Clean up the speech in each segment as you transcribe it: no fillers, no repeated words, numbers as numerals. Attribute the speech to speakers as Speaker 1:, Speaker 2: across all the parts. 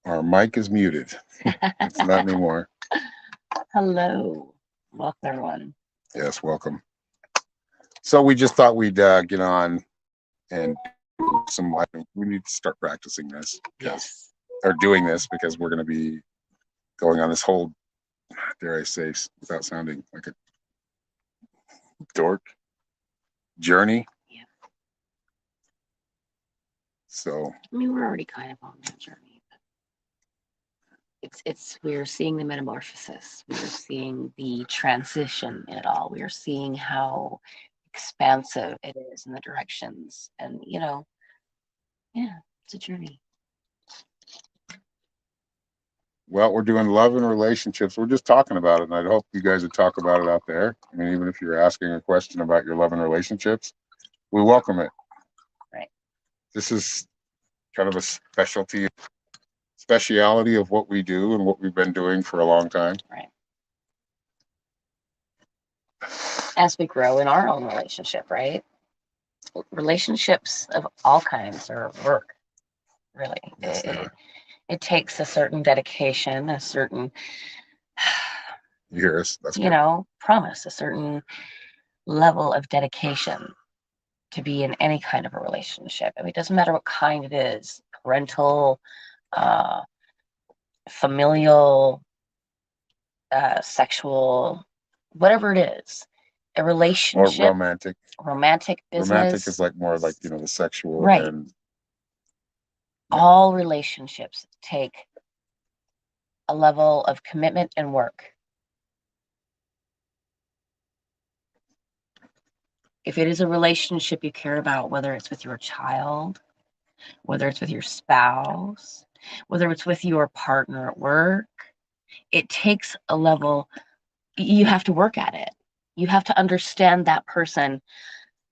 Speaker 1: Our mic is muted. It's not anymore.
Speaker 2: Hello. Welcome, everyone.
Speaker 1: Yes, welcome. So we just thought we'd get on and do some live. We need to start practicing this
Speaker 2: Yes.
Speaker 1: or doing this because we're going to be going on this whole, dare I say, without sounding like a dork, journey.
Speaker 2: Yeah.
Speaker 1: So
Speaker 2: I mean, we're already kind of on that journey. We're seeing the metamorphosis. We're seeing the transition in it all. We're seeing how expansive it is in the directions. And, yeah, it's a journey.
Speaker 1: well, we're doing love and relationships. We're just talking about it, and I'd hope you guys would talk about it out there. I mean, even if you're asking a question about your love and relationships, we welcome it.
Speaker 2: Right.
Speaker 1: This is kind of a speciality of what we do and what we've been doing for a long time.
Speaker 2: Right. As we grow in our own relationship, right? Relationships of all kinds are work, really.
Speaker 1: Yes, they are.
Speaker 2: It takes a certain dedication, a certain,
Speaker 1: You hear us? That's good.
Speaker 2: promise, a certain level of dedication to be in any kind of a relationship. I mean, it doesn't matter what kind it is, parental, uh, familial, sexual, whatever it is, a
Speaker 1: Or
Speaker 2: relationship,
Speaker 1: romantic.
Speaker 2: romantic
Speaker 1: Romantic
Speaker 2: business,
Speaker 1: is like more like, the sexual.
Speaker 2: right?
Speaker 1: And
Speaker 2: All relationships take a level of commitment and work. If it is a relationship you care about, whether it's with your child, whether it's with your spouse, whether it's with your partner at work, it takes a level, you have to work at it. You have to understand that person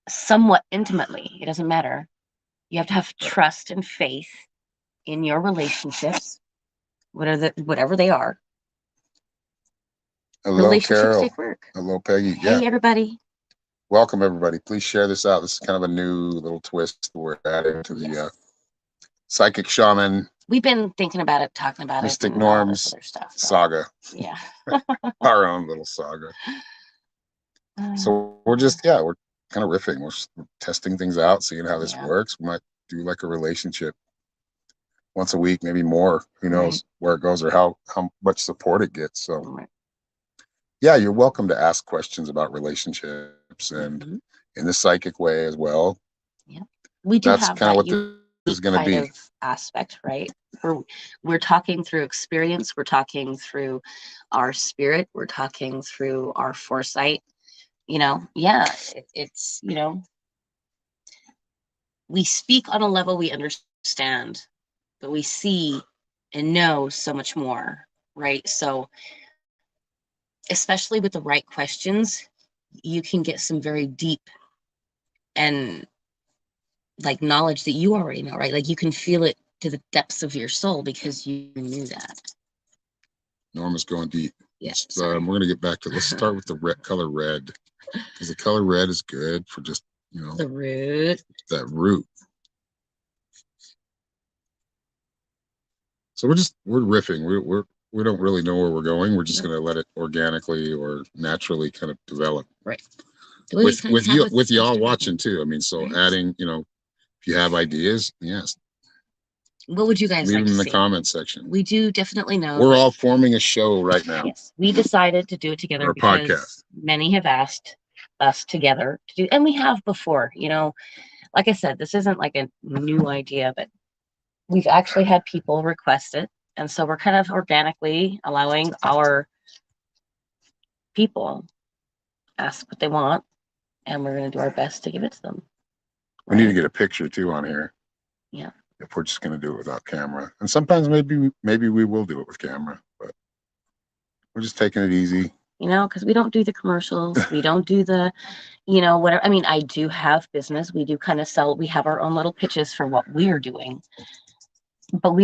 Speaker 2: somewhat intimately. It doesn't matter. You have to have trust and faith in your relationships, whatever they are.
Speaker 1: hello,
Speaker 2: Relationships
Speaker 1: Carol.
Speaker 2: take work.
Speaker 1: Hello, Peggy.
Speaker 2: Hey,
Speaker 1: Yeah.
Speaker 2: everybody.
Speaker 1: Welcome, everybody. Please share this out. This is kind of a new little twist we're adding to the
Speaker 2: Yes.
Speaker 1: Psychic Shaman
Speaker 2: We've been thinking about it, talking about
Speaker 1: Mystic
Speaker 2: it, and all this
Speaker 1: Norms
Speaker 2: other stuff. So,
Speaker 1: saga,
Speaker 2: yeah.
Speaker 1: our own little saga. So we're we're kind of riffing. We're testing things out, seeing how this
Speaker 2: Yeah.
Speaker 1: works. We might do like a relationship once a week, maybe more. Who knows
Speaker 2: Right.
Speaker 1: where it goes or how much support it gets. So
Speaker 2: Right.
Speaker 1: yeah, you're welcome to ask questions about relationships and
Speaker 2: Mhm.
Speaker 1: in the psychic way as well.
Speaker 2: Yeah. We do
Speaker 1: That's
Speaker 2: have
Speaker 1: kind of
Speaker 2: that
Speaker 1: what this is
Speaker 2: unique
Speaker 1: going to
Speaker 2: kind
Speaker 1: be.
Speaker 2: of aspect, right? We're talking through experience, we're talking through our spirit, we're talking through our foresight. It's we speak on a level we understand, but we see and know so much more, right? So, especially with the right questions, you can get some very deep and like knowledge that you already know, right? Like you can feel it to the depths of your soul because you knew that.
Speaker 1: Norma's going deep.
Speaker 2: Yes.
Speaker 1: We're going to get back to, let's start with the color red, because the color red is good for just,
Speaker 2: the root.
Speaker 1: That root. So we're riffing. We don't really know where we're going. We're just going to let it organically or naturally kind of develop.
Speaker 2: Right.
Speaker 1: With y'all watching too. I mean, so
Speaker 2: right.
Speaker 1: adding, if you have ideas, yes.
Speaker 2: What would you guys
Speaker 1: leave
Speaker 2: like
Speaker 1: them in
Speaker 2: to
Speaker 1: the
Speaker 2: see?
Speaker 1: comment section.
Speaker 2: We do definitely know.
Speaker 1: We're all forming a show right now.
Speaker 2: Yes, we decided to do it together because
Speaker 1: podcast.
Speaker 2: Many have asked us together to do, and we have before. Like I said, this isn't like a new idea, but we've actually had people request it, and so we're kind of organically allowing our people ask what they want, and we're going to do our best to give it to them.
Speaker 1: We need to get a picture too on here.
Speaker 2: Yeah.
Speaker 1: If we're just going to do it without camera, and sometimes maybe we will do it with camera, but we're just taking it easy.
Speaker 2: Because we don't do the commercials, we don't do the, whatever. I mean, I do have business. We do kind of sell. We have our own little pitches for what we're doing, but we're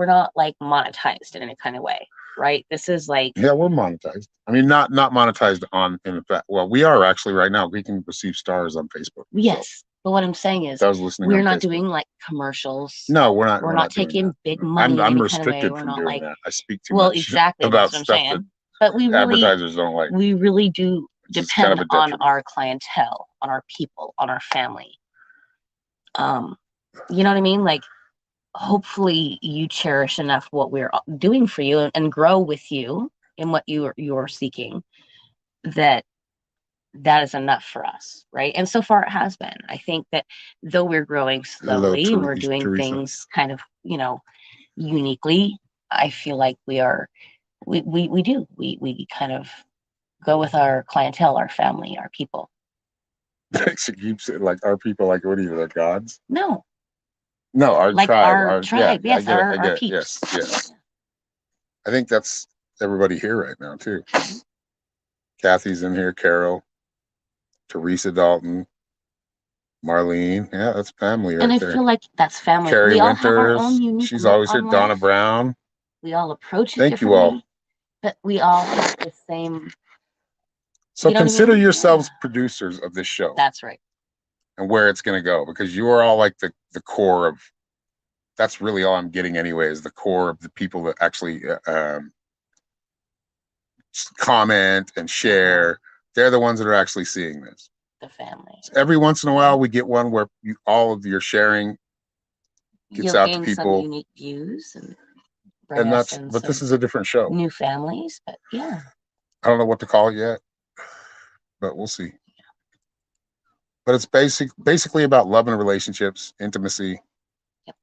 Speaker 2: not like monetized in any kind of way, right? This is like,
Speaker 1: yeah, we're monetized. I mean, not monetized in fact. Well, we are actually right now. We can receive stars on Facebook.
Speaker 2: Yes, so. But what I'm saying is,
Speaker 1: I was listening
Speaker 2: we're
Speaker 1: on
Speaker 2: not
Speaker 1: Facebook.
Speaker 2: doing like commercials.
Speaker 1: No, we're not.
Speaker 2: We're
Speaker 1: We're
Speaker 2: not
Speaker 1: not doing
Speaker 2: taking
Speaker 1: that.
Speaker 2: big
Speaker 1: No.
Speaker 2: money in
Speaker 1: I'm
Speaker 2: any kind of way.
Speaker 1: restricted
Speaker 2: We're
Speaker 1: from
Speaker 2: not
Speaker 1: doing
Speaker 2: like,
Speaker 1: that. I speak too
Speaker 2: well,
Speaker 1: much
Speaker 2: exactly. That's
Speaker 1: about
Speaker 2: what I'm
Speaker 1: stuff that
Speaker 2: saying. But
Speaker 1: advertisers don't like.
Speaker 2: we really do
Speaker 1: It's kind of
Speaker 2: depend
Speaker 1: a
Speaker 2: on
Speaker 1: detriment.
Speaker 2: our clientele, on our people, on our family. You know what I mean? Like, hopefully you cherish enough what we're doing for you and grow with you in what you're seeking, that is enough for us, right? And so far it has been. I think that though we're growing
Speaker 1: Hello,
Speaker 2: slowly and we're doing
Speaker 1: Teresa.
Speaker 2: things kind of, uniquely, I feel like we kind of go with our clientele, our family, our people.
Speaker 1: She keeps it like our people, like what are you, the gods?
Speaker 2: No,
Speaker 1: Our
Speaker 2: like
Speaker 1: tribe.
Speaker 2: our tribe.
Speaker 1: Yeah,
Speaker 2: Yes,
Speaker 1: I get it. I
Speaker 2: our
Speaker 1: get it.
Speaker 2: peeps.
Speaker 1: Yes. I think that's everybody here right now too. Kathy's in here, Carol, Teresa Dalton, Marlene. Yeah, that's family right
Speaker 2: And I
Speaker 1: there.
Speaker 2: feel like that's family.
Speaker 1: Carrie
Speaker 2: We all have our
Speaker 1: Winters.
Speaker 2: own unique
Speaker 1: She's
Speaker 2: look
Speaker 1: always here.
Speaker 2: on
Speaker 1: Donna
Speaker 2: life.
Speaker 1: Brown.
Speaker 2: We all approach it
Speaker 1: Thank you all.
Speaker 2: differently, but we all have the same.
Speaker 1: So
Speaker 2: You know what I
Speaker 1: consider
Speaker 2: mean?
Speaker 1: yourselves
Speaker 2: Yeah.
Speaker 1: producers of this show.
Speaker 2: That's right.
Speaker 1: And where it's going to go, because you are all like the core of. That's really all I'm getting anyway, is the core of the people that actually comment and share. They're the ones that are actually seeing this.
Speaker 2: The family.
Speaker 1: So every once in a while, we get one where all of your sharing gets out to people.
Speaker 2: Some unique views
Speaker 1: And but this is a different show.
Speaker 2: New families, but yeah.
Speaker 1: I don't know what to call it yet, but we'll see. But it's basically about love and relationships, intimacy.
Speaker 2: Yep.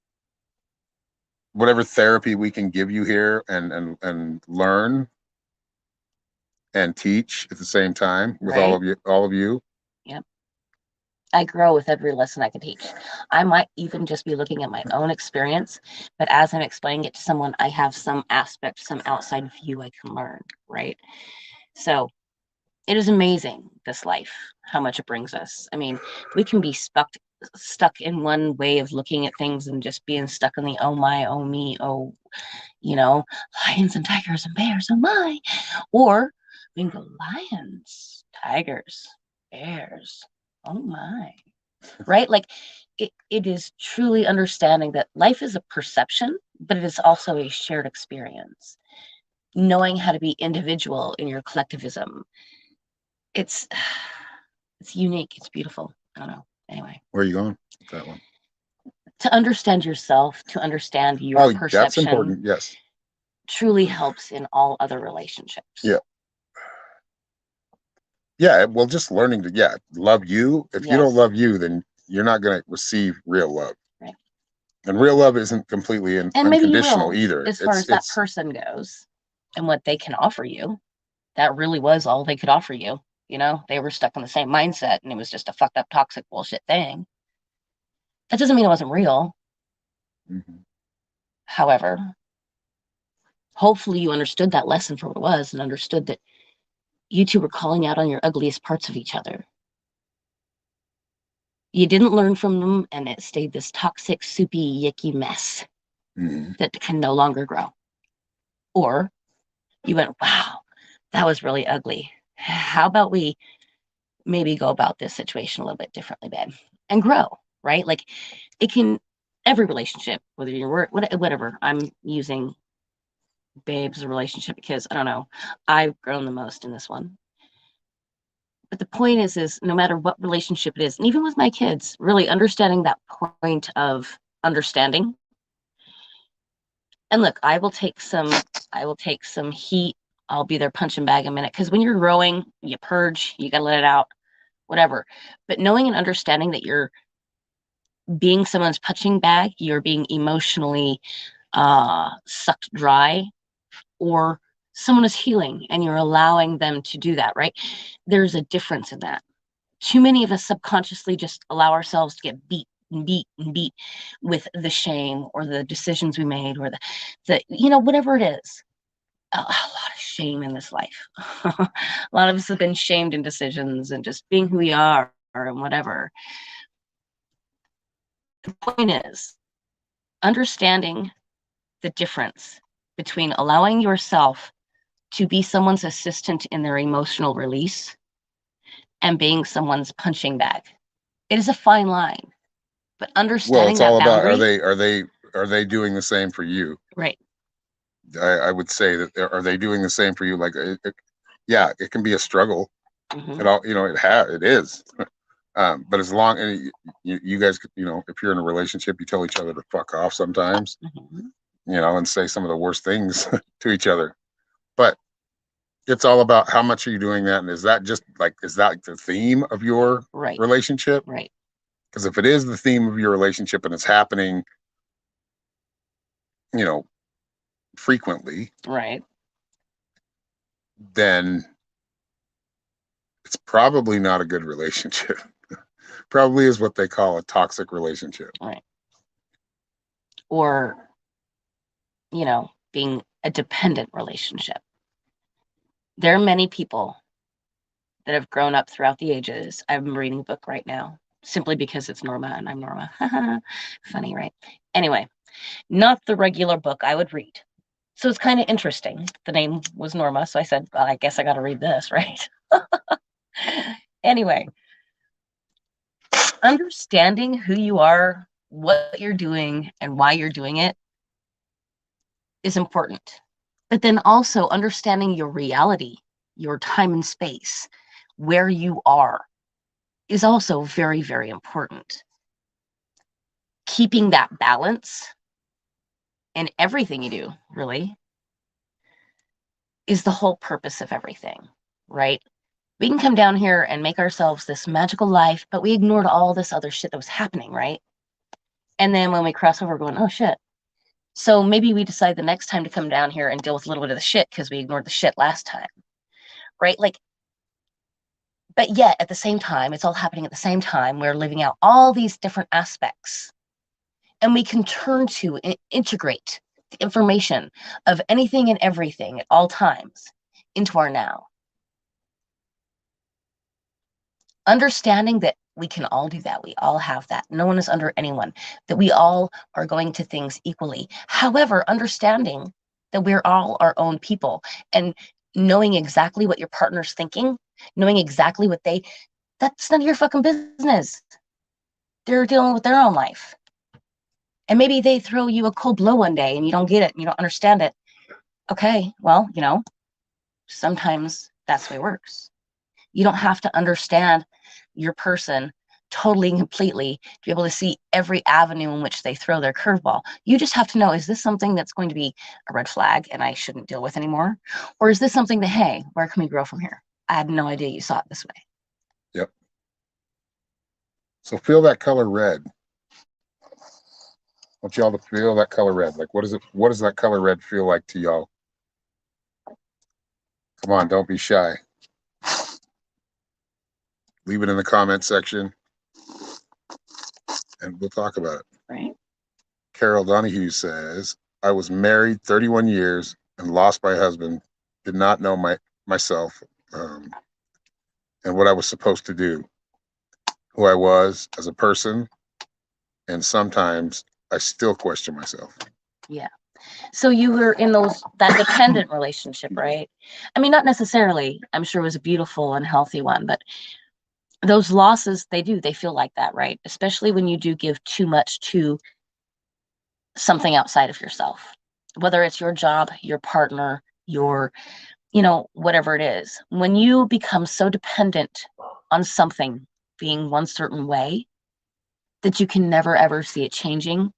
Speaker 1: Whatever therapy we can give you here and learn and teach at the same time with all of you.
Speaker 2: Yep. I grow with every lesson I can teach. I might even just be looking at my own experience, but as I'm explaining it to someone, I have some aspect, some outside view I can learn, right? So it is amazing, this life, how much it brings us. I mean, we can be stuck in one way of looking at things and just being stuck in the oh my, oh me, oh, lions and tigers and bears, oh my. Or we can go lions, tigers, bears, oh my. Right? Like it is truly understanding that life is a perception, but it is also a shared experience. Knowing how to be individual in your collectivism. It's unique. It's beautiful. I don't know. Anyway.
Speaker 1: Where are you going with that one?
Speaker 2: To understand yourself, to understand your perception.
Speaker 1: That's important. Yes.
Speaker 2: Truly helps in all other relationships.
Speaker 1: Yeah. Yeah. Well, just learning to, love you. If you don't love you, then you're not going to receive real love.
Speaker 2: Right.
Speaker 1: And real love isn't completely unconditional either.
Speaker 2: As far as that person goes and what they can offer you, that really was all they could offer you. They were stuck in the same mindset and it was just a fucked up, toxic bullshit thing. That doesn't mean it wasn't real.
Speaker 1: Mm-hmm.
Speaker 2: However, hopefully you understood that lesson for what it was and understood that you two were calling out on your ugliest parts of each other. You didn't learn from them and it stayed this toxic, soupy, yicky mess that can no longer grow. Or you went, wow, that was really ugly. How about we maybe go about this situation a little bit differently, babe, and grow, right? Like every relationship, whether you're whatever, I'm using babe's relationship because I don't know, I've grown the most in this one. But the point is no matter what relationship it is, and even with my kids, really understanding that point of understanding. And look, I will take some heat. I'll be their punching bag a minute. Because when you're growing, you purge, you got to let it out, whatever. But knowing and understanding that you're being someone's punching bag, you're being emotionally sucked dry, or someone is healing and you're allowing them to do that, right? There's a difference in that. Too many of us subconsciously just allow ourselves to get beat and beat and beat with the shame or the decisions we made or the whatever it is. A lot of shame in this life. A lot of us have been shamed in decisions and just being who we are and whatever. The point is understanding the difference between allowing yourself to be someone's assistant in their emotional release and being someone's punching bag. It is a fine line, but
Speaker 1: Well,
Speaker 2: understanding
Speaker 1: it's
Speaker 2: that
Speaker 1: all about
Speaker 2: boundary,
Speaker 1: are they doing the same for you?
Speaker 2: right?
Speaker 1: I would say that are they doing the same for you? Like, yeah, it can be a struggle.
Speaker 2: Hmm.
Speaker 1: It all, it is. But as long as you guys, if you're in a relationship, you tell each other to fuck off sometimes,
Speaker 2: Hmm.
Speaker 1: and say some of the worst things to each other. But it's all about how much are you doing that, and is that the theme of your
Speaker 2: Right,
Speaker 1: relationship?
Speaker 2: right,
Speaker 1: Because if it is the theme of your relationship and it's happening, you know, frequently,
Speaker 2: right,
Speaker 1: then it's probably not a good relationship. Probably is what they call a toxic relationship.
Speaker 2: right. Or, being a dependent relationship. There are many people that have grown up throughout the ages. I'm reading a book right now simply because it's Norma and I'm Norma. Funny, right? Anyway, not the regular book I would read. So it's kind of interesting. The name was Norma. So I said, well, I guess I got to read this, right? Anyway, understanding who you are, what you're doing, and why you're doing it is important. But then also understanding your reality, your time and space, where you are is also very, very important. Keeping that balance in everything you do, really, is the whole purpose of everything, right? We can come down here and make ourselves this magical life, but we ignored all this other shit that was happening, right? And then when we cross over, we're going, oh shit. So maybe we decide the next time to come down here and deal with a little bit of the shit because we ignored the shit last time, right? Like, but yet at the same time, it's all happening at the same time. We're living out all these different aspects. And we can turn to and integrate the information of anything and everything at all times into our now. Understanding that we can all do that. We all have that. No one is under anyone, that we all are going to things equally. However, understanding that we're all our own people and knowing exactly what your partner's thinking, knowing exactly that's none of your fucking business. They're dealing with their own life. And maybe they throw you a cold blow one day and you don't get it and you don't understand it. Okay, well, sometimes that's the way it works. You don't have to understand your person totally and completely to be able to see every avenue in which they throw their curveball. You just have to know, is this something that's going to be a red flag and I shouldn't deal with anymore? Or is this something that, hey, where can we grow from here? I had no idea you saw it this way.
Speaker 1: Yep. So feel that color red. I want y'all to feel that color red. Like, what does that color red feel like to y'all? Come on, don't be shy. Leave it in the comment section and we'll talk about it.
Speaker 2: Right.
Speaker 1: Carol Donahue says, I was married 31 years and lost my husband, did not know myself and what I was supposed to do, who I was as a person, and sometimes I still question myself.
Speaker 2: Yeah. So you were in that dependent relationship, right? I mean, not necessarily. I'm sure it was a beautiful and healthy one, but those losses, they feel like that, right? Especially when you do give too much to something outside of yourself, whether it's your job, your partner, your, whatever it is. When you become so dependent on something being one certain way that you can never ever see it changing,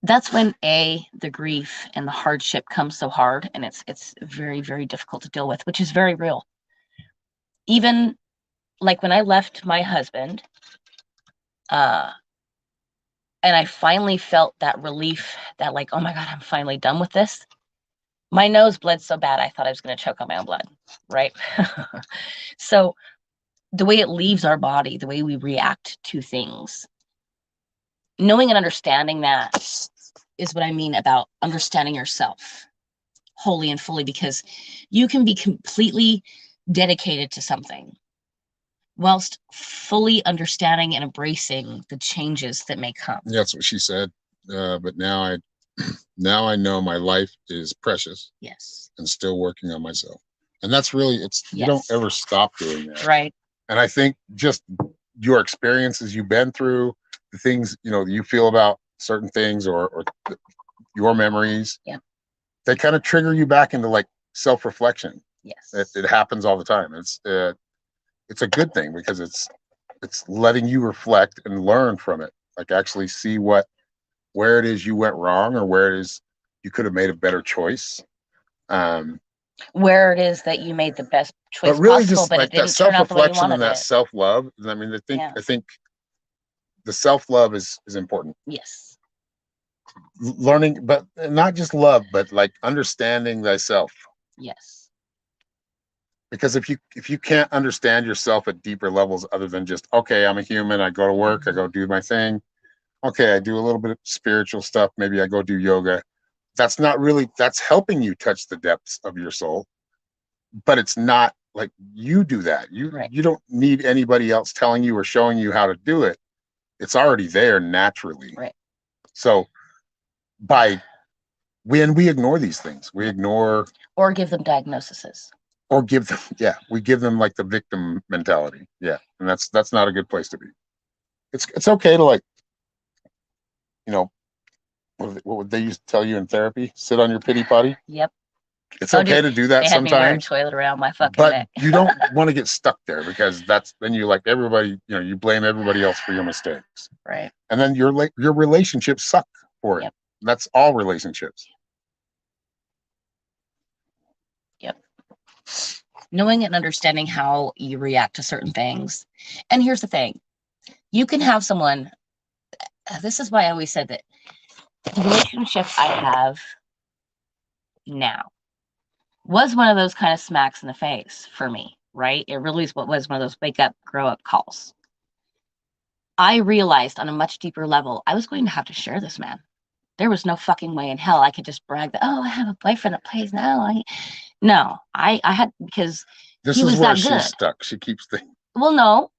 Speaker 2: that's when the grief and the hardship comes so hard, and it's very, very difficult to deal with, which is very real. Even like when I left my husband, and I finally felt that relief, that like, oh my God, I'm finally done with this. My nose bled so bad I thought I was going to choke on my own blood, right? So the way it leaves our body, the way we react to things, knowing and understanding that is what I mean about understanding yourself wholly and fully, because you can be completely dedicated to something whilst fully understanding and embracing the changes that may come.
Speaker 1: Yeah, that's what she said. But now I know my life is precious.
Speaker 2: Yes.
Speaker 1: And still working on myself. And that's really, you
Speaker 2: Yes.
Speaker 1: don't ever stop doing that.
Speaker 2: Right.
Speaker 1: And I think just your experiences you've been through, the things you feel about certain things, or your memories.
Speaker 2: Yeah.
Speaker 1: They kind of trigger you back into like self-reflection.
Speaker 2: Yes.
Speaker 1: It happens all the time. It's a good thing because it's letting you reflect and learn from it. Like actually see where it is you went wrong, or where it is you could have made a better choice.
Speaker 2: Where it is that you made the best
Speaker 1: But
Speaker 2: choice
Speaker 1: really,
Speaker 2: possible,
Speaker 1: just
Speaker 2: but it
Speaker 1: like that
Speaker 2: didn't turn out the way you
Speaker 1: self-reflection
Speaker 2: wanted
Speaker 1: and that
Speaker 2: it.
Speaker 1: self-love. I mean,
Speaker 2: Yeah.
Speaker 1: I think the self-love is important.
Speaker 2: Yes.
Speaker 1: Learning, but not just love, but like understanding thyself.
Speaker 2: Yes.
Speaker 1: Because if you can't understand yourself at deeper levels, other than just, okay, I'm a human, I go to work, I go do my thing, okay, I do a little bit of spiritual stuff, maybe I go do yoga. That's helping you touch the depths of your soul, but it's not like you do that.
Speaker 2: Right.
Speaker 1: You don't need anybody else telling you or showing you how to do it. It's already there naturally.
Speaker 2: Right.
Speaker 1: So when we ignore these things, we ignore
Speaker 2: or give them diagnoses.
Speaker 1: Or give them, yeah, we give them like the victim mentality. Yeah. And that's not a good place to be. It's okay to, like, what would they used to tell you in therapy? Sit on your pity potty.
Speaker 2: Yep.
Speaker 1: It's okay to do that
Speaker 2: They had me wear a
Speaker 1: sometimes,
Speaker 2: toilet around my fucking
Speaker 1: but
Speaker 2: neck.
Speaker 1: you don't want to get stuck there, because then you, like, everybody, you blame everybody else for your mistakes.
Speaker 2: Right.
Speaker 1: And then your relationships suck for it.
Speaker 2: Yep.
Speaker 1: That's all relationships.
Speaker 2: Yep. Knowing and understanding how you react to certain things. And here's the thing. You can have someone, this is why I always said that the relationship I have now was one of those kind of smacks in the face for me, right? It really was one of those wake up, grow up calls. I realized on a much deeper level, I was going to have to share this man. There was no fucking way in hell I could just brag that, oh, I have a boyfriend that plays now. I had, because
Speaker 1: This
Speaker 2: he
Speaker 1: is
Speaker 2: was
Speaker 1: where
Speaker 2: that
Speaker 1: she's
Speaker 2: good.
Speaker 1: stuck. She keeps thinking.
Speaker 2: Well, no.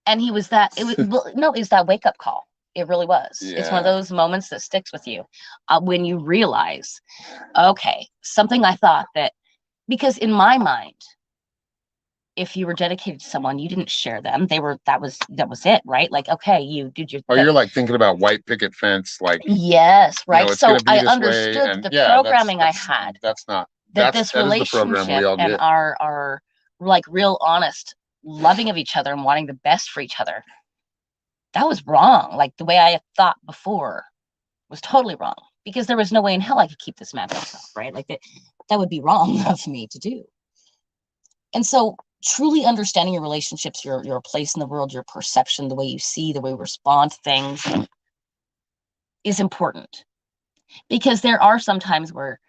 Speaker 2: And he was that, it's that wake up call. It really was.
Speaker 1: Yeah.
Speaker 2: It's one of those moments that sticks with you when you realize, okay, something I thought that, because in my mind, if you were dedicated to someone, you didn't share them. That was it, right? Like, okay, you did your
Speaker 1: thing. You're like thinking about white picket fence, like,
Speaker 2: yes, right. So I understood
Speaker 1: and
Speaker 2: the programming I had.
Speaker 1: That's not
Speaker 2: that this relationship and our like real honest loving of each other and wanting the best for each other, that was wrong. Like the way I thought before was totally wrong, because there was no way in hell I could keep this man to myself, right? Like that would be wrong of me to do. And so truly understanding your relationships, your place in the world, your perception, the way you see, the way you respond to things is important. Because there are some times where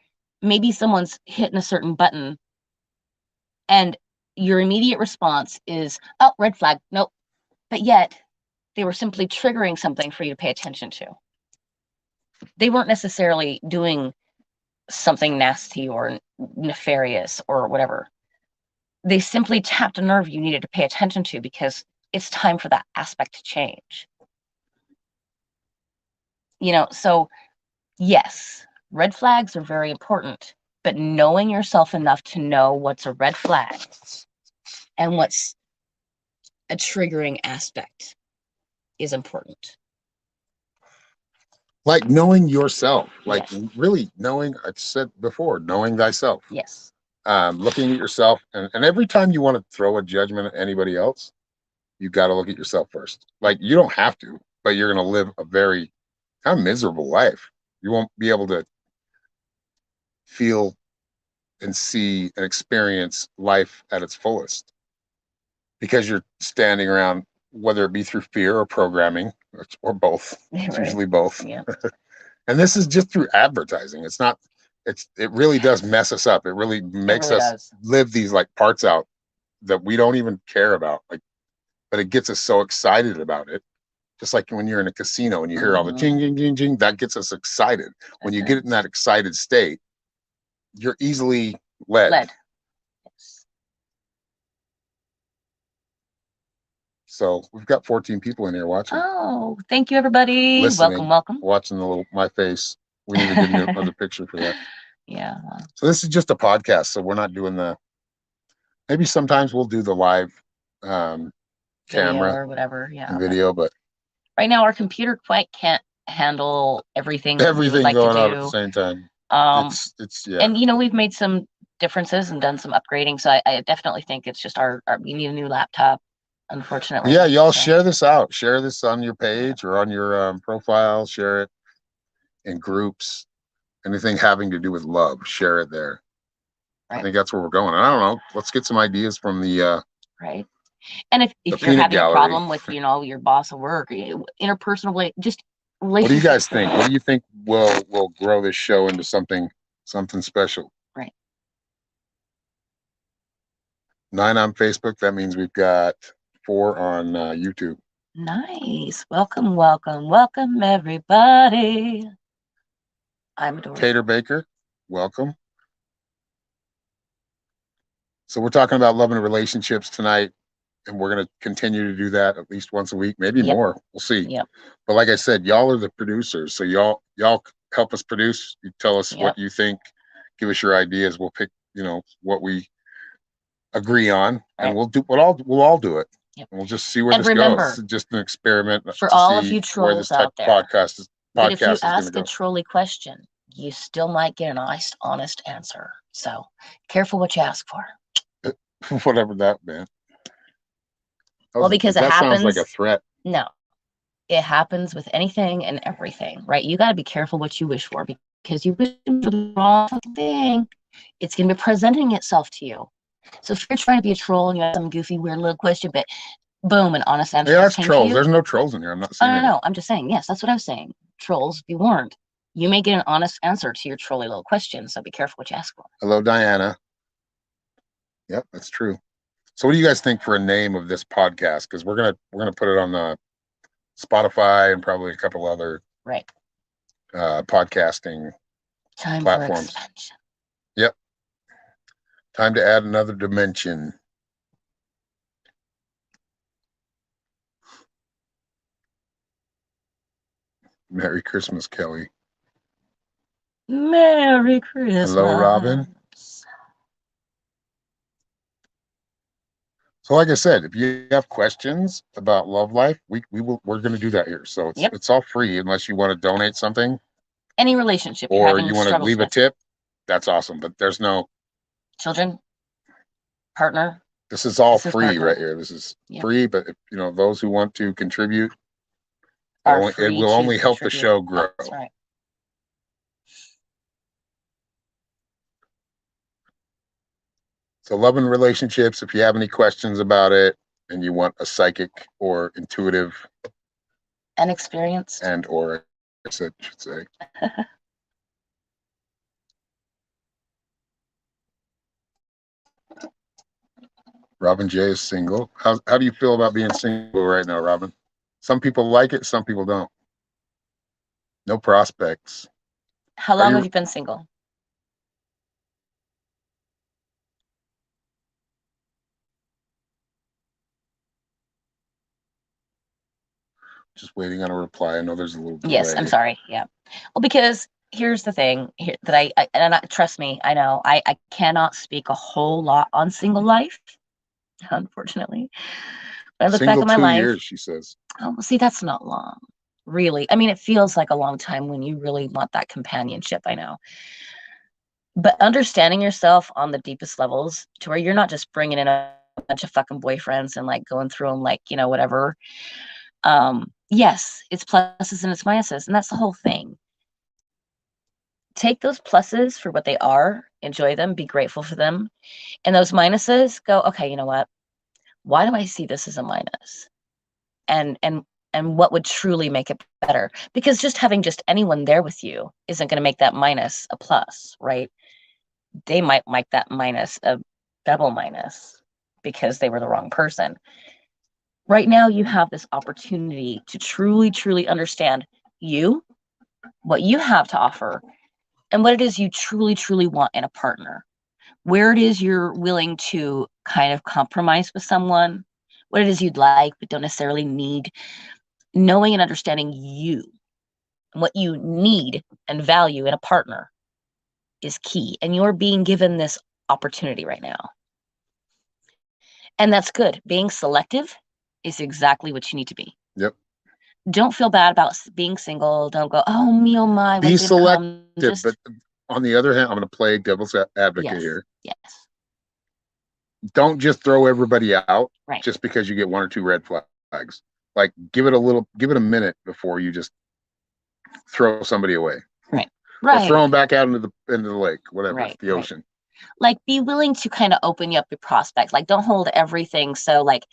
Speaker 2: maybe someone's hitting a certain button and your immediate response is, oh, red flag, nope. But yet they were simply triggering something for you to pay attention to. They weren't necessarily doing something nasty or nefarious or whatever. They simply tapped a nerve you needed to pay attention to, because it's time for that aspect to change. So yes, red flags are very important, but knowing yourself enough to know what's a red flag and what's a triggering aspect is important.
Speaker 1: Like knowing yourself, like,
Speaker 2: yes.
Speaker 1: Really knowing, I said before, knowing thyself.
Speaker 2: Yes.
Speaker 1: Looking at yourself, and every time you want to throw a judgment at anybody else, you got to look at yourself first. Like, you don't have to, but you're going to live a very kind of miserable life. You won't be able to feel and see and experience life at its fullest, because you're standing around, whether it be through fear or programming, or both. It's
Speaker 2: Right.
Speaker 1: usually both.
Speaker 2: Yeah.
Speaker 1: And this is just through advertising. It's not, it really does mess us up. It really makes us live these like parts out that we don't even care about. Like, but it gets us so excited about it. Just like when you're in a casino and you hear all the jing, jing, jing, jing, that gets us excited. When you get in that excited state, you're easily led. Yes. So we've got 14 people in here watching.
Speaker 2: Oh, thank you, everybody.
Speaker 1: Listening,
Speaker 2: welcome.
Speaker 1: Watching my face. We need to give you another picture for that.
Speaker 2: Yeah.
Speaker 1: So this is just a podcast, so we're not doing maybe sometimes we'll do the live
Speaker 2: video
Speaker 1: camera
Speaker 2: or whatever. Yeah.
Speaker 1: and video, but
Speaker 2: Right now our computer quite can't handle everything we would
Speaker 1: everything
Speaker 2: like to
Speaker 1: going on at the
Speaker 2: do.
Speaker 1: same time. It's yeah.
Speaker 2: And we've made some differences and done some upgrading. So I definitely think it's just our we need a new laptop, unfortunately.
Speaker 1: Yeah, y'all
Speaker 2: So,
Speaker 1: share this out. Share this on your page or on your profile. Share it in groups. Anything having to do with love, share it there. I
Speaker 2: right.
Speaker 1: think that's where we're going. And I don't know. Let's get some ideas from the
Speaker 2: Right. And if you're
Speaker 1: peanut
Speaker 2: having a
Speaker 1: gallery.
Speaker 2: problem with, your boss at work, interpersonal, just
Speaker 1: What do you guys
Speaker 2: relationships.
Speaker 1: think? What do you think will grow this show into something special?
Speaker 2: Right.
Speaker 1: 9 on Facebook. That means we've got 4 on YouTube.
Speaker 2: Nice. Welcome, welcome, welcome, everybody. I'm adorable.
Speaker 1: Tater Baker, welcome. So we're talking about love and relationships tonight, and we're going to continue to do that at least once a week, maybe more. We'll see.
Speaker 2: Yep.
Speaker 1: But like I said, y'all are the producers, so y'all help us produce. You tell us what you think. Give us your ideas. We'll pick, what we agree on, and we'll all do it.
Speaker 2: Yep.
Speaker 1: And we'll just see where this goes. It's just an experiment
Speaker 2: for all of you trolls out there.
Speaker 1: Podcast
Speaker 2: but if you
Speaker 1: is
Speaker 2: ask a trolly question, you still might get a nice, honest answer. So careful what you ask for.
Speaker 1: Whatever that meant.
Speaker 2: Well, because
Speaker 1: that sounds like a threat.
Speaker 2: No, it happens with anything and everything, right? You got to be careful what you wish for, because you wish for the wrong thing, it's going to be presenting itself to you. So if you're trying to be a troll and you have some goofy, weird little question, but boom, an honest answer.
Speaker 1: Yeah, that's trolls. There's no trolls in here. I'm not saying.
Speaker 2: No. I'm just saying. Yes, that's what I was saying. Trolls, be warned. You may get an honest answer to your trolly little question, so be careful what you ask for.
Speaker 1: Hello, Diana. Yep, that's true. So, what do you guys think for a name of this podcast? Because we're gonna put it on the Spotify and probably a couple other podcasting platforms. Yep. Time to add another dimension. Merry Christmas, Kelly.
Speaker 2: Merry Christmas.
Speaker 1: Hello, Robin. So, like I said, if you have questions about love life, we're going to do that here. So it's all free unless you want to donate something.
Speaker 2: Any relationship,
Speaker 1: or you want to leave a tip. That's awesome, but there's no
Speaker 2: children, partner.
Speaker 1: This is all free right here. This is free, but if, those who want to contribute, it will only help the show grow. That's right. So love and relationships, if you have any questions about it and you want a psychic or intuitive
Speaker 2: and experienced
Speaker 1: or I should say. Robin J is single. How do you feel about being single right now, Robin? Some people like it, some people don't. No prospects.
Speaker 2: How long have you been single?
Speaker 1: Just waiting on a reply. I know there's a little delay.
Speaker 2: Yes, I'm sorry. Yeah. Well, because here's the thing that trust me, I know I cannot speak a whole lot on single life, unfortunately. When I look back at my life,
Speaker 1: 2 years, she says.
Speaker 2: Oh, see, that's not long, really. I mean, it feels like a long time when you really want that companionship. I know. But understanding yourself on the deepest levels to where you're not just bringing in a bunch of fucking boyfriends and like going through them like, whatever. Yes, it's pluses and it's minuses, and that's the whole thing. Take those pluses for what they are, enjoy them, be grateful for them. And those minuses, go, okay, you know what? Why do I see this as a minus? And what would truly make it better? Because just having anyone there with you isn't going to make that minus a plus, right? They might make that minus a double minus because they were the wrong person. Right now, you have this opportunity to truly, truly understand you, what you have to offer, and what it is you truly, truly want in a partner. Where it is you're willing to kind of compromise with someone, what it is you'd like but don't necessarily need. Knowing and understanding you and what you need and value in a partner is key. And you're being given this opportunity right now. And that's good. Being selective is exactly what you need to be.
Speaker 1: Yep.
Speaker 2: Don't feel bad about being single. Don't go, oh me, oh my,
Speaker 1: Be
Speaker 2: when's it gonna come?
Speaker 1: selective, but on the other hand, I'm going to play devil's advocate
Speaker 2: yes,
Speaker 1: here.
Speaker 2: yes,
Speaker 1: Don't just throw everybody out
Speaker 2: right,
Speaker 1: just because you get one or two red flags. Like give it a minute before you just throw somebody away.
Speaker 2: right,
Speaker 1: Or
Speaker 2: right,
Speaker 1: throw them back out into the lake, whatever,
Speaker 2: right,
Speaker 1: the ocean.
Speaker 2: Like be willing to kind of open up your prospects. Like don't hold everything so like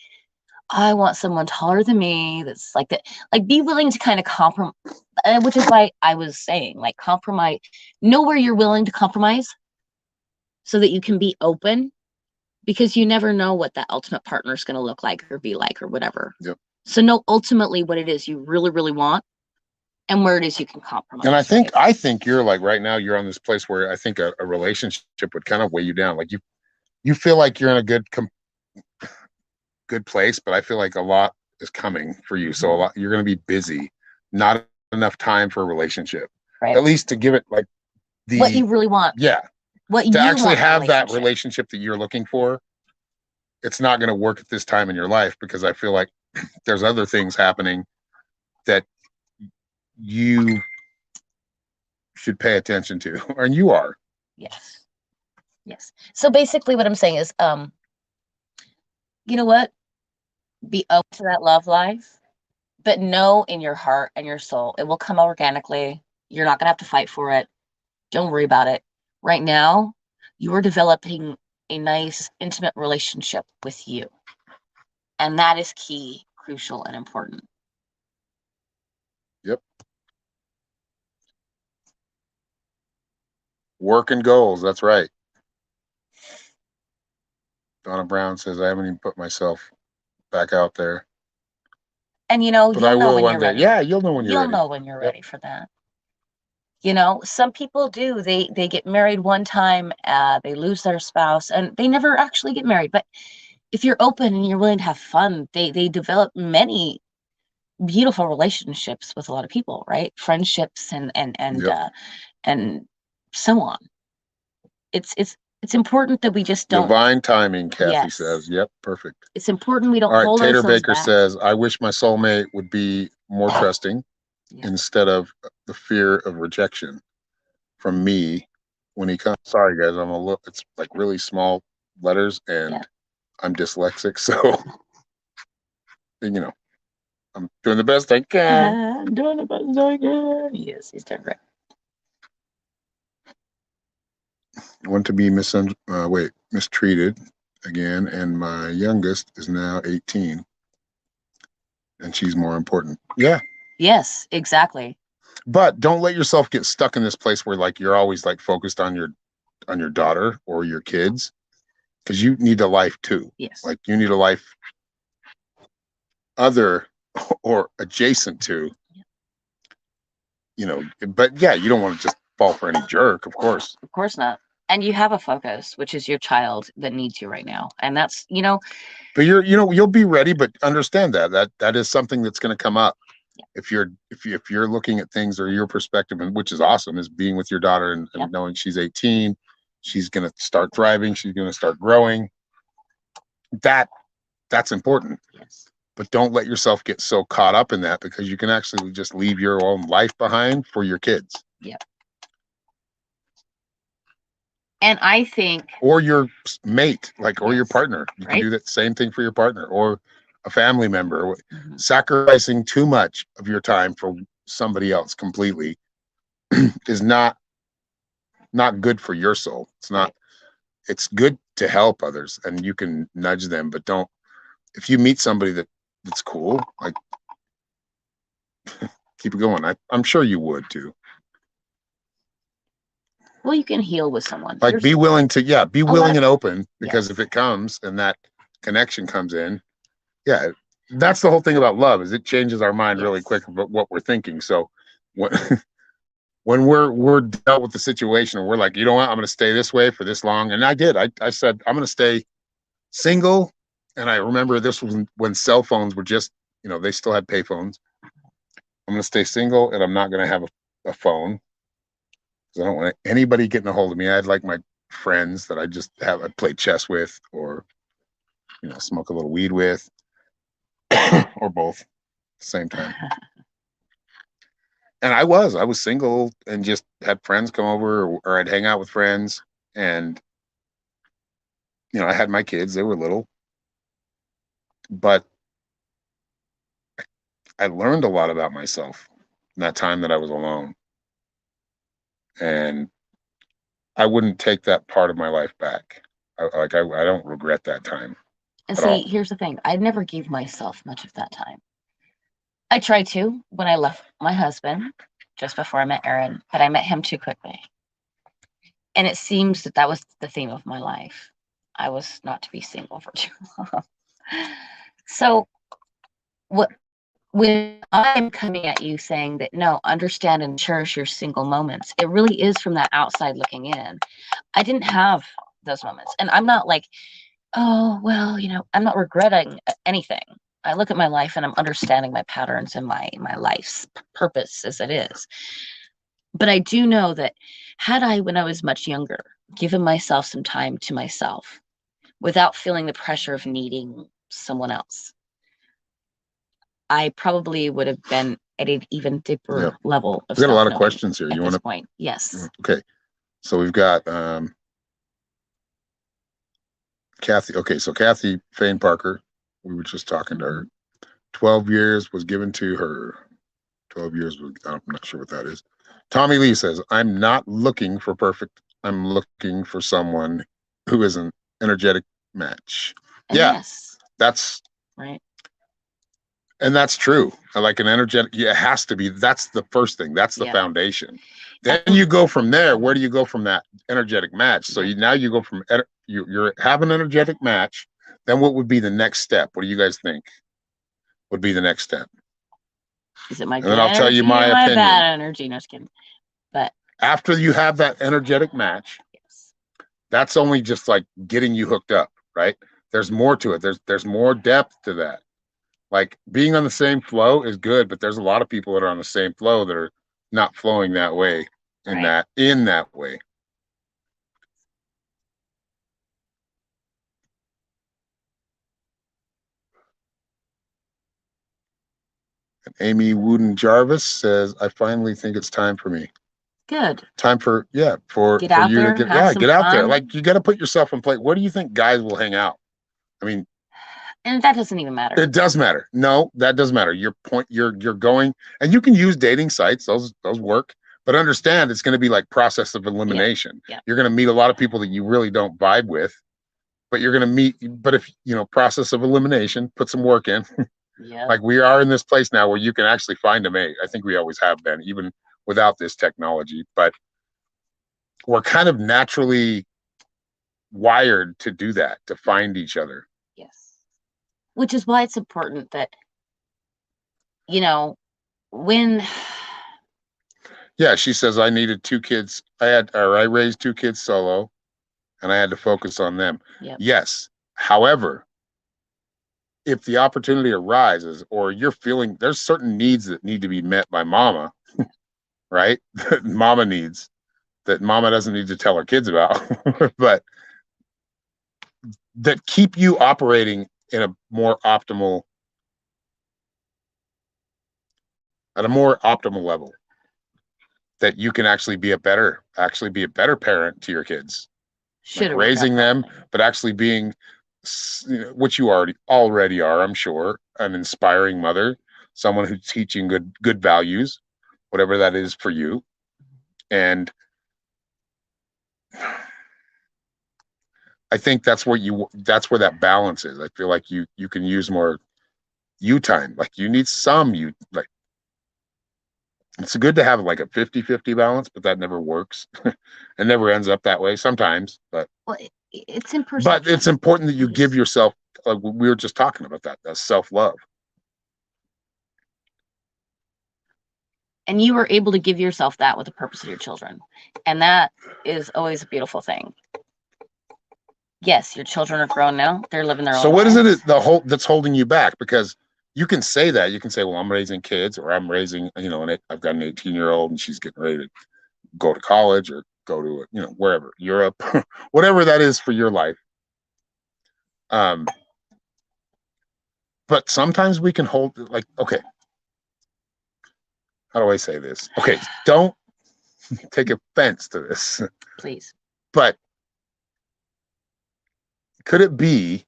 Speaker 2: I want someone taller than me that's like that. Like be willing to kind of compromise, which is why I was saying like compromise. Know where you're willing to compromise so that you can be open, because you never know what that ultimate partner is going to look like or be like or whatever.
Speaker 1: Yep.
Speaker 2: So know ultimately what it is you really, really want and where it is you can compromise.
Speaker 1: And
Speaker 2: right?
Speaker 1: I think you're like right now you're on this place where I think a relationship would kind of weigh you down. Like you feel like you're in a good place, but I feel like a lot is coming for you. So a lot you're going to be busy, not enough time for a relationship.
Speaker 2: Right.
Speaker 1: At least to give it like
Speaker 2: what you really want.
Speaker 1: Yeah.
Speaker 2: What
Speaker 1: to
Speaker 2: you
Speaker 1: actually
Speaker 2: want
Speaker 1: have that relationship that you're looking for. It's not going to work at this time in your life because I feel like there's other things happening that you should pay attention to, and you are.
Speaker 2: Yes. Yes. So basically what I'm saying is, you know what? Be open to that love life, but know in your heart and your soul, it will come organically. You're not going to have to fight for it. Don't worry about it. Right now, you are developing a nice, intimate relationship with you. And that is key, crucial, and important.
Speaker 1: Yep. Work and goals. That's right. Donna Brown says, I haven't even put myself back out there.
Speaker 2: And you'll know when
Speaker 1: one
Speaker 2: you're
Speaker 1: day.
Speaker 2: ready.
Speaker 1: Yeah, you'll know when you're ready.
Speaker 2: You'll know when you're ready for that. Some people do. They get married one time, they lose their spouse, and they never actually get married. But if you're open and you're willing to have fun, they develop many beautiful relationships with a lot of people, right? Friendships and so on. It's important that we just don't.
Speaker 1: Divine timing, Kathy says. Yep, perfect.
Speaker 2: It's important we don't
Speaker 1: All right,
Speaker 2: hold
Speaker 1: Tater
Speaker 2: ourselves
Speaker 1: Baker
Speaker 2: back.
Speaker 1: says, I wish my soulmate would be more trusting instead of the fear of rejection from me when he comes. Sorry, guys, I'm a little. It's like really small letters, and I'm dyslexic, so I'm doing the best I can.
Speaker 2: I'm doing the best I can. Yes, he's doing great.
Speaker 1: Want to be mistreated again, and my youngest is now 18, and she's more important. Yeah.
Speaker 2: Yes, exactly.
Speaker 1: But don't let yourself get stuck in this place where like you're always like focused on your daughter or your kids, because you need a life too.
Speaker 2: Yes.
Speaker 1: Like you need a life other or adjacent to, but yeah, you don't want to just fall for any jerk, of course.
Speaker 2: Of course not. And you have a focus, which is your child that needs you right now. And that's,
Speaker 1: But you'll be ready, but understand that is something that's going to come up. If you're looking at things or your perspective, and which is awesome, is being with your daughter and knowing she's 18, she's going to start thriving, she's going to start growing. That's important.
Speaker 2: Yes.
Speaker 1: But don't let yourself get so caught up in that, because you can actually just leave your own life behind for your kids.
Speaker 2: Yeah. And I think,
Speaker 1: or your mate, or your partner, you can do that same thing for your partner or a family member. Sacrificing too much of your time for somebody else completely is not good for your soul. It's not. It's good to help others and you can nudge them, but don't. If you meet somebody that's cool, like keep it going. I'm sure you would too.
Speaker 2: Well, you can heal with someone.
Speaker 1: Like be willing to, be willing and open, because if it comes and that connection comes in, that's the whole thing about love, is it changes our mind really quick about what we're thinking. So when we're dealt with the situation and we're like, you know what, I'm going to stay this way for this long. And I did. I said, I'm going to stay single. And I remember this was when cell phones were just, they still had pay phones. I'm going to stay single and I'm not going to have a phone. I don't want anybody getting a hold of me. I had like my friends that I play chess with or, smoke a little weed with. or both at the same time. And I was single and just had friends come over, or I'd hang out with friends. And, I had my kids, they were little, but I learned a lot about myself in that time that I was alone. And I wouldn't take that part of my life back. I don't regret that time
Speaker 2: And
Speaker 1: at
Speaker 2: see,
Speaker 1: all.
Speaker 2: here's the thing. I never gave myself much of that time. I tried to when I left my husband just before I met Aaron, but I met him too quickly. And it seems that was the theme of my life. I was not to be single for too long. So when I'm coming at you saying that, no, understand and cherish your single moments, it really is from that outside looking in. I didn't have those moments. And I'm not like, oh, well, I'm not regretting anything. I look at my life and I'm understanding my patterns and my life's purpose as it is. But I do know that had I, when I was much younger, given myself some time to myself without feeling the pressure of needing someone else, I probably would have been at an even deeper level of
Speaker 1: We've got a lot of
Speaker 2: self-knowing
Speaker 1: questions here.
Speaker 2: at
Speaker 1: You
Speaker 2: this
Speaker 1: want to?
Speaker 2: point. Yes.
Speaker 1: Okay. So we've got Kathy. Okay. So Kathy Fane Parker, we were just talking to her. 12 years was given to her. 12 years. I'm not sure what that is. Tommy Lee says, I'm not looking for perfect. I'm looking for someone who is an energetic match.
Speaker 2: And
Speaker 1: Yeah.
Speaker 2: yes.
Speaker 1: That's
Speaker 2: right.
Speaker 1: And that's true. Like an energetic, it has to be. That's the first thing. That's the
Speaker 2: Yep.
Speaker 1: foundation. Then you go from there. Where do you go from that energetic match? So now you go from you have an energetic match. Then what would be the next step? What do you guys think would be the next step?
Speaker 2: Is it my
Speaker 1: And
Speaker 2: good
Speaker 1: then I'll tell you my opinion.
Speaker 2: bad energy? No, just kidding. But
Speaker 1: after you have that energetic match,
Speaker 2: yes,
Speaker 1: that's only just like getting you hooked up, right? There's more to it. There's more depth to that. Like being on the same flow is good, but there's a lot of people that are on the same flow that are not flowing that way in that way. And Amy Wooden Jarvis says, I finally think it's time for me.
Speaker 2: Good.
Speaker 1: Time for you
Speaker 2: Get
Speaker 1: to
Speaker 2: out there,
Speaker 1: get
Speaker 2: have some
Speaker 1: get out there.
Speaker 2: fun.
Speaker 1: Like you got to put yourself in place. Where do you think guys will hang out? I mean,
Speaker 2: and that doesn't even matter.
Speaker 1: It does matter. No, that does matter. Your point, you're going, and you can use dating sites. Those work. But understand, it's going to be like process of elimination.
Speaker 2: Yeah.
Speaker 1: You're going to meet a lot of people that you really don't vibe with, but you're going to meet. But if process of elimination, put some work in.
Speaker 2: Yeah.
Speaker 1: Like we are in this place now where you can actually find a mate. I think we always have been, even without this technology. But we're kind of naturally wired to do that, to find each other.
Speaker 2: Yes. Which is why it's important that, when.
Speaker 1: Yeah, she says I needed 2 kids. I raised 2 kids solo, and I had to focus on them.
Speaker 2: Yep.
Speaker 1: Yes. However, if the opportunity arises, or you're feeling there's certain needs that need to be met by mama, right? Mama needs that mama doesn't need to tell her kids about, but that keep you operating in a more optimal, at a more optimal level, that you can actually be a better parent to your kids. Like raising them, but actually being, which you already are, I'm sure, an inspiring mother, someone who's teaching good values, whatever that is for you. And I think that's where that balance is. I feel like you can use more you time. Like you need some you like. It's good to have like a 50-50 balance, but that never works. It never ends up that way sometimes, but
Speaker 2: it's in perception.
Speaker 1: But it's important that you give yourself, like we were just talking about that self-love.
Speaker 2: And you were able to give yourself that with the purpose of your children. And that is always a beautiful thing. Yes, your children are grown now. They're living their own lives.
Speaker 1: So what is it that's holding you back? Because you can say that. You can say, well, I'm raising kids, or I'm raising, I've got an 18-year-old and she's getting ready to go to college or go to, wherever, Europe, whatever that is for your life. but sometimes we can hold like, okay, how do I say this? Okay, don't take offense to this,
Speaker 2: Please.
Speaker 1: but could it be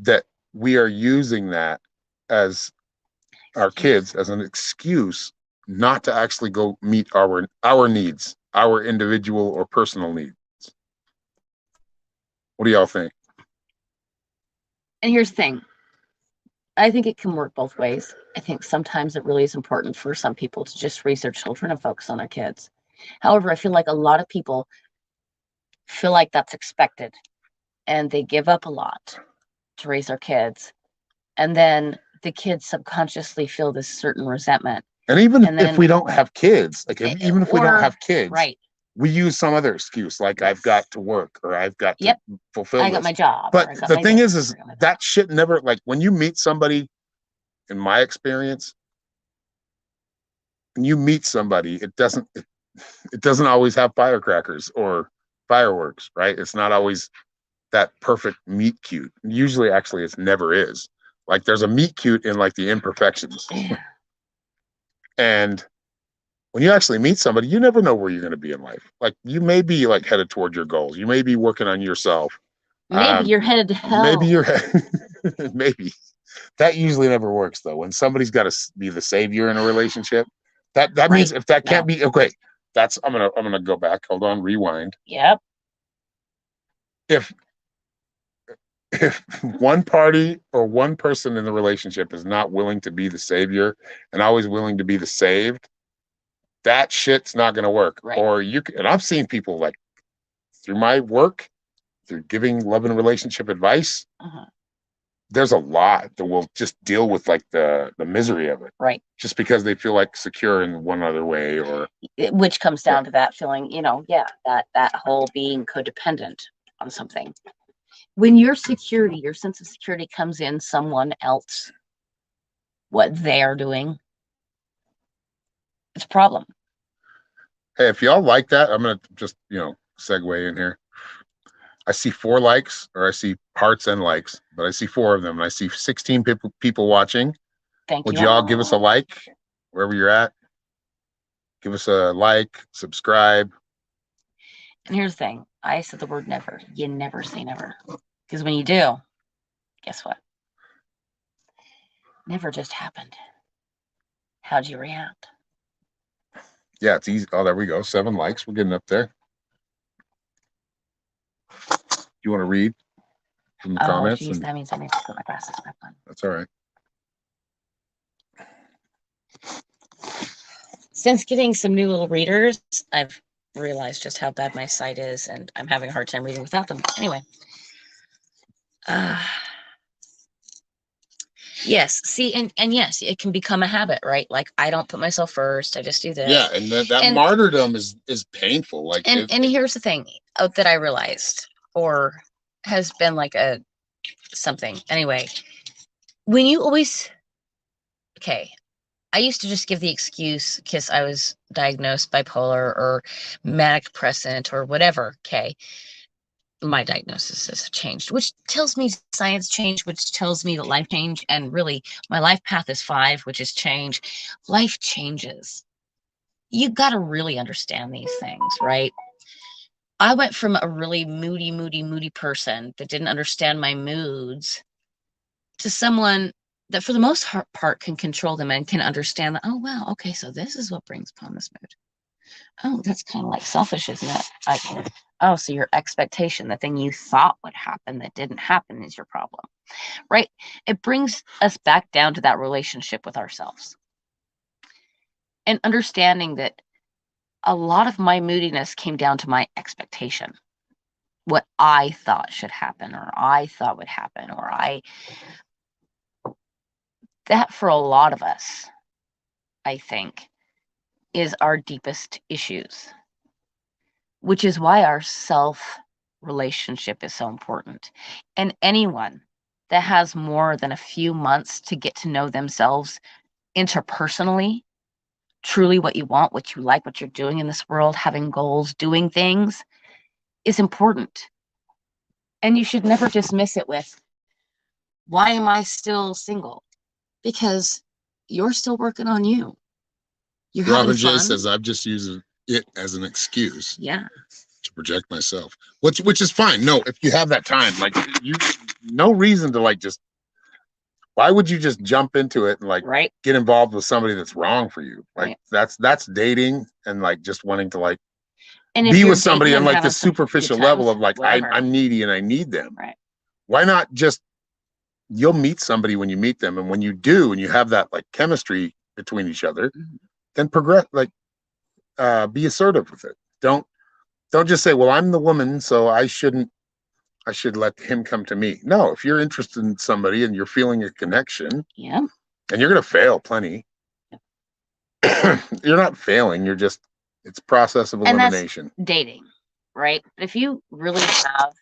Speaker 1: that we are using that as our kids as an excuse not to actually go meet our needs, our individual or personal needs? What do y'all think?
Speaker 2: And here's the thing. I think it can work both ways. I think sometimes it really is important for some people to just raise their children and focus on their kids. However, I feel like a lot of people feel like that's expected and they give up a lot to raise their kids. And then the kids subconsciously feel this certain resentment.
Speaker 1: And even
Speaker 2: And
Speaker 1: if
Speaker 2: then,
Speaker 1: we don't have kids, like even if we don't have kids,
Speaker 2: right,
Speaker 1: we use some other excuse, like I've got to work or I've got to fulfill
Speaker 2: I got
Speaker 1: this.
Speaker 2: my job.
Speaker 1: But
Speaker 2: or I got
Speaker 1: the
Speaker 2: my
Speaker 1: thing
Speaker 2: this,
Speaker 1: is
Speaker 2: or I got my that.
Speaker 1: that shit never, like when you meet somebody, in my experience, when you meet somebody, it doesn't always have firecrackers or fireworks, right? It's not always that perfect meet cute. Usually, actually, it never is. Like there's a meet cute in like the imperfections. And when you actually meet somebody, you never know where you're going to be in life. Like you may be like headed toward your goals. You may be working on yourself.
Speaker 2: Maybe you're headed to hell.
Speaker 1: Maybe you're maybe that usually never works though. When somebody's got to be the savior in a relationship, that means if that can't be okay, that's I'm gonna go back. Hold on, rewind.
Speaker 2: Yep.
Speaker 1: If one party or one person in the relationship is not willing to be the savior and always willing to be the saved, that shit's not going to work.
Speaker 2: Right.
Speaker 1: Or and I've seen people like through my work, through giving love and relationship advice, there's a lot that will just deal with like the misery of it.
Speaker 2: Right.
Speaker 1: Just because they feel like secure in one other way, or
Speaker 2: which comes down to that feeling, that whole being codependent on something. When your sense of security comes in someone else, what they are doing, it's a problem.
Speaker 1: Hey, if y'all like that, I'm gonna just segue in here. I see 4 likes, or I see hearts and likes, but I see 4 of them, and I see 16 people watching.
Speaker 2: Thank you.
Speaker 1: Would y'all give us a like wherever you're at? Give us a like, subscribe.
Speaker 2: And here's the thing. I said the word never. You never say never. Because when you do, guess what? Never just happened. How'd you react?
Speaker 1: Yeah, it's easy. Oh, there we go. 7 likes. We're getting up there. You want to read from the comments?
Speaker 2: Geez, that means I need to put my glasses back on.
Speaker 1: That's all right.
Speaker 2: Since getting some new little readers, I've realized just how bad my sight is, and I'm having a hard time reading without them. Anyway. Yes. See, and yes, it can become a habit, right? Like I don't put myself first. I just do this.
Speaker 1: Yeah, and that martyrdom is painful. Like,
Speaker 2: and here's the thing that I realized, or has been like a something. Anyway, when you always, I used to just give the excuse because I was diagnosed bipolar or manic depressant or whatever. Okay. My diagnosis has changed, which tells me science changed, which tells me that life changed. And really, my life path is 5, which is change. Life changes. You got to really understand these things, right? I went from a really moody person that didn't understand my moods to someone that for the most part can control them and can understand that, oh, wow, okay, so this is what brings upon this mood. Oh, that's kind of like selfish, isn't it? Oh, so your expectation, the thing you thought would happen that didn't happen is your problem, right? It brings us back down to that relationship with ourselves. And understanding that a lot of my moodiness came down to my expectation. What I thought should happen, or I thought would happen, or that for a lot of us, I think, is our deepest issues, which is why our self relationship is so important. And anyone that has more than a few months to get to know themselves interpersonally, truly what you want, what you like, what you're doing in this world, having goals, doing things, is important. And you should never dismiss it with, Why am I still single? Because you're still working on you. You're having
Speaker 1: Robin J
Speaker 2: fun.
Speaker 1: says, I've just used it as an excuse
Speaker 2: Yeah.
Speaker 1: to project myself, which is fine. No, if you have that time, like you, no reason to like just, why would you just jump into it and like
Speaker 2: Right.
Speaker 1: get involved with somebody that's wrong for you? Like
Speaker 2: Right.
Speaker 1: that's dating and like just wanting to like
Speaker 2: And if
Speaker 1: be
Speaker 2: you're
Speaker 1: with somebody
Speaker 2: dating
Speaker 1: on
Speaker 2: and
Speaker 1: like the
Speaker 2: having some good
Speaker 1: superficial
Speaker 2: times,
Speaker 1: level of like
Speaker 2: whatever.
Speaker 1: I'm needy and I need them.
Speaker 2: Right.
Speaker 1: Why not just, you'll meet somebody when you meet them, and when you do and you have that like chemistry between each other, then progress, like be assertive with it. Don't just say, well, I'm the woman, so I should let him come to me. No, if you're interested in somebody and you're feeling a connection,
Speaker 2: Yeah.
Speaker 1: and you're gonna fail plenty. You're not failing, you're just, it's process of elimination.
Speaker 2: And that's dating, right? But if you really have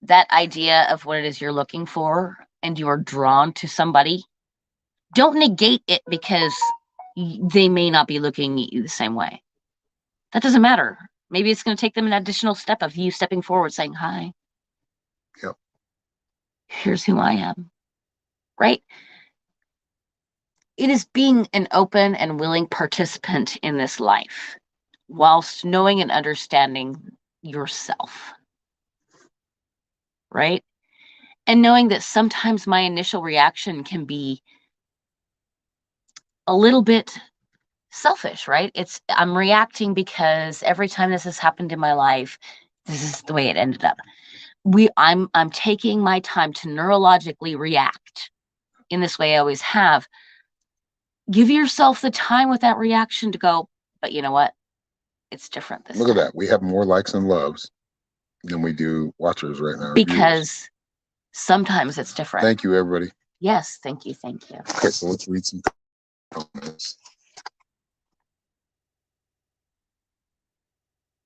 Speaker 2: that idea of what it is you're looking for and you are drawn to somebody, don't negate it because they may not be looking at you the same way. That doesn't matter. Maybe it's going to take them an additional step of you stepping forward saying, hi.
Speaker 1: Yep.
Speaker 2: Here's who I am. Right? It is being an open and willing participant in this life whilst knowing and understanding yourself. Right? And knowing that sometimes my initial reaction can be a little bit selfish, right? I'm reacting because every time this has happened in my life, this is the way it ended up. I'm taking my time to neurologically react in this way I always have. Give yourself the time with that reaction to go, but you know what? It's different this
Speaker 1: Look
Speaker 2: time.
Speaker 1: at that. We have more likes and loves than we do watchers right now.
Speaker 2: Because sometimes it's different.
Speaker 1: Thank you, everybody.
Speaker 2: Yes, thank you, thank you.
Speaker 1: Okay, so let's read some comments.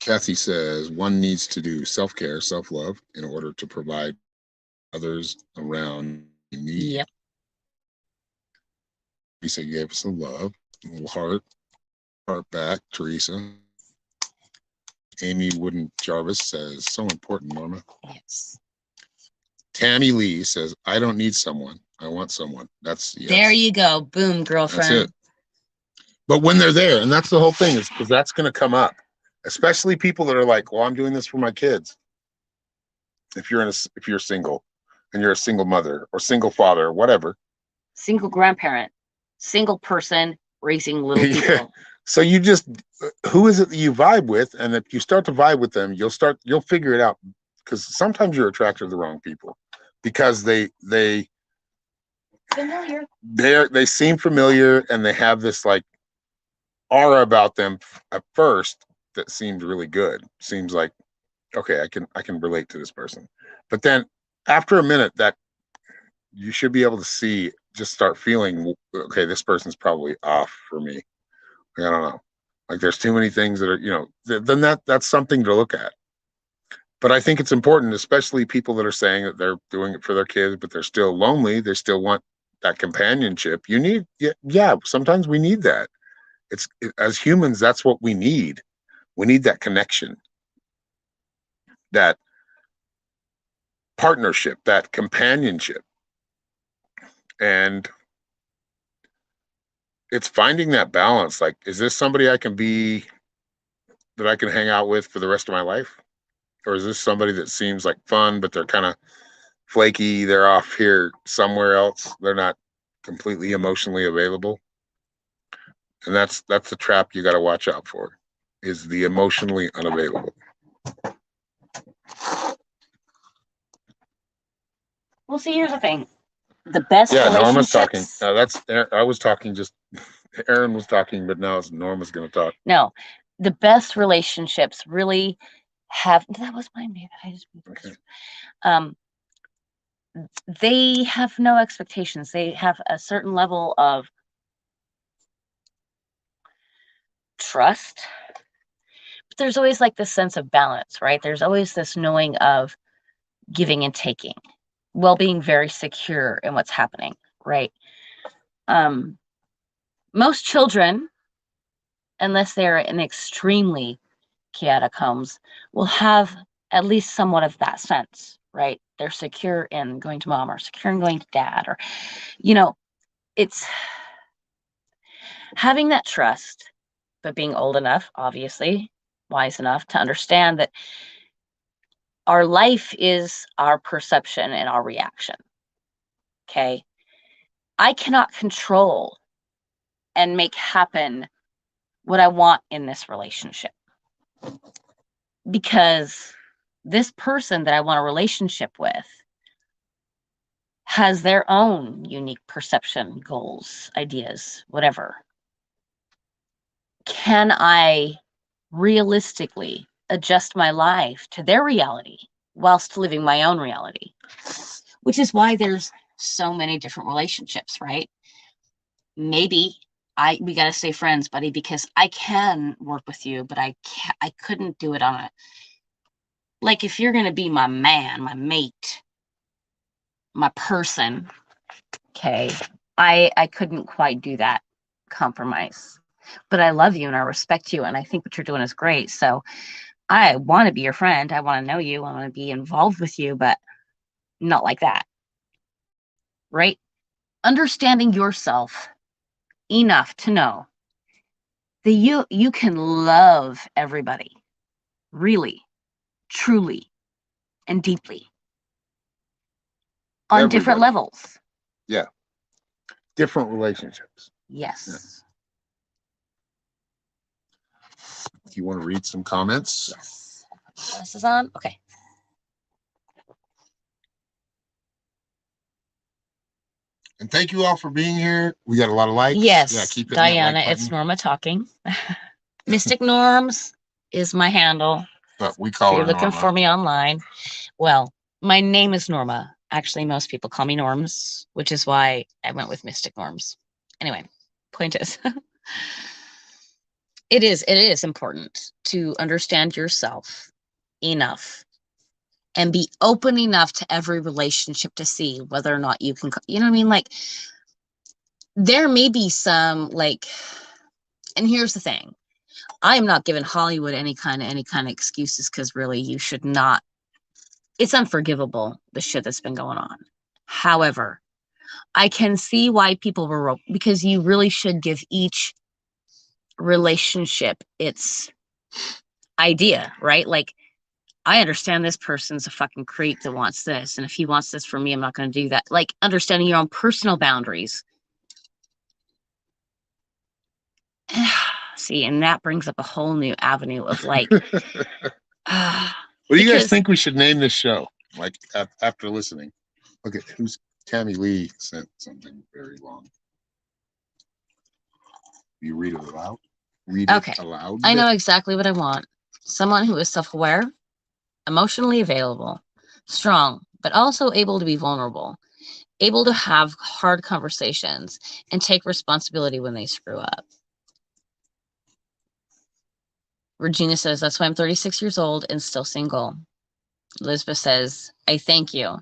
Speaker 1: Kathy says, one needs to do self-care, self-love in order to provide others around in need.
Speaker 2: Yep.
Speaker 1: Teresa gave us a love, a little heart back, Teresa. Amy Wooden Jarvis says, so important, Norma.
Speaker 2: Yes.
Speaker 1: Tammy Lee says, I don't need someone. I want someone. That's, yes.
Speaker 2: There you go. Boom, girlfriend.
Speaker 1: That's it. But when they're there, and that's the whole thing, is because that's going to come up, especially people that are like, well, I'm doing this for my kids. If you're single and you're a single mother or single father or whatever.
Speaker 2: Single grandparent, single person raising little people.
Speaker 1: Yeah. So you just, who is it that you vibe with? And if you start to vibe with them, you'll figure it out, because sometimes you're attracted to the wrong people because they
Speaker 2: familiar.
Speaker 1: They seem familiar and they have this like aura about them at first that seems really good. Seems like, okay, I can relate to this person. But then after a minute, that you should be able to see, just start feeling, okay, this person's probably off for me. I don't know. Like there's too many things that are, then that's something to look at. But I think it's important, especially people that are saying that they're doing it for their kids, but they're still lonely. They still want that companionship. You need, yeah, sometimes we need that. As humans, that's what we need. We need that connection, that partnership, that companionship. And it's finding that balance. Like, is this somebody that I can hang out with for the rest of my life? Or is this somebody that seems like fun, but they're kind of flaky? They're off here somewhere else. They're not completely emotionally available. And that's the trap you got to watch out for, is the emotionally unavailable.
Speaker 2: Well, see, here's the thing. The best
Speaker 1: Norma's talking.
Speaker 2: relationships.
Speaker 1: I was talking, just Aaron was talking, but now it's Norma's going to talk.
Speaker 2: No, the best relationships really have. That was mine, babe. I just.
Speaker 1: Okay.
Speaker 2: They have no expectations. They have a certain level of trust. But there's always like this sense of balance, right? There's always this knowing of giving and taking, while being very secure in what's happening, right? Most children, unless they're in extremely chaotic homes, will have at least somewhat of that sense, right? they're secure in going to mom or secure in going to dad, or, you know, it's having that trust, but being old enough, obviously, wise enough to understand that our life is our perception and our reaction. Okay. I cannot control and make happen what I want in this relationship, because this person that I want a relationship with has their own unique perception, goals, ideas, whatever. Can I realistically adjust my life to their reality whilst living my own reality? Which is why there's so many different relationships, right? Maybe we got to stay friends, buddy, because I can work with you, but I couldn't do it on a, like, if you're going to be my man, my mate, my person, okay, I couldn't quite do that compromise. But I love you and I respect you, and I think what you're doing is great. So I want to be your friend. I want to know you. I want to be involved with you, but not like that. Right? Understanding yourself enough to know that you can love everybody really, truly, and deeply on different
Speaker 1: Everybody.
Speaker 2: levels.
Speaker 1: Yeah. Different relationships.
Speaker 2: Yes.
Speaker 1: Do you want to read some comments?
Speaker 2: Yes. This is on. Okay.
Speaker 1: And thank you all for being here. We got a lot of likes.
Speaker 2: Yes.
Speaker 1: Yeah, keep hitting
Speaker 2: Diana,
Speaker 1: that like
Speaker 2: it's
Speaker 1: button.
Speaker 2: Norma talking. Mystic Norms is my handle.
Speaker 1: But we call
Speaker 2: If
Speaker 1: her
Speaker 2: you're looking
Speaker 1: Norma.
Speaker 2: for me online. Well, my name is Norma. Actually, most people call me Norms, which is why I went with Mystic Norms. Anyway, point is, it is important to understand yourself enough and be open enough to every relationship to see whether or not you can, you know what I mean? Like, there may be some, like, and here's the thing. I am not giving Hollywood any kind of excuses, because really you should not. It's unforgivable, the shit that's been going on. However, I can see why people were, because you really should give each relationship its idea, right? Like, I understand this person's a fucking creep that wants this, and if he wants this from me, I'm not going to do that. Like, understanding your own personal boundaries. See, and that brings up a whole new avenue of, like,
Speaker 1: what do you guys think we should name this show? Like, after listening. Okay, who's Tammy Lee sent something very long. You read it aloud? Read it aloud?
Speaker 2: I know exactly what I want. Someone who is self-aware, emotionally available, strong, but also able to be vulnerable, able to have hard conversations, and take responsibility when they screw up. Regina says, that's why I'm 36 years old and still single. Elizabeth says, I thank you.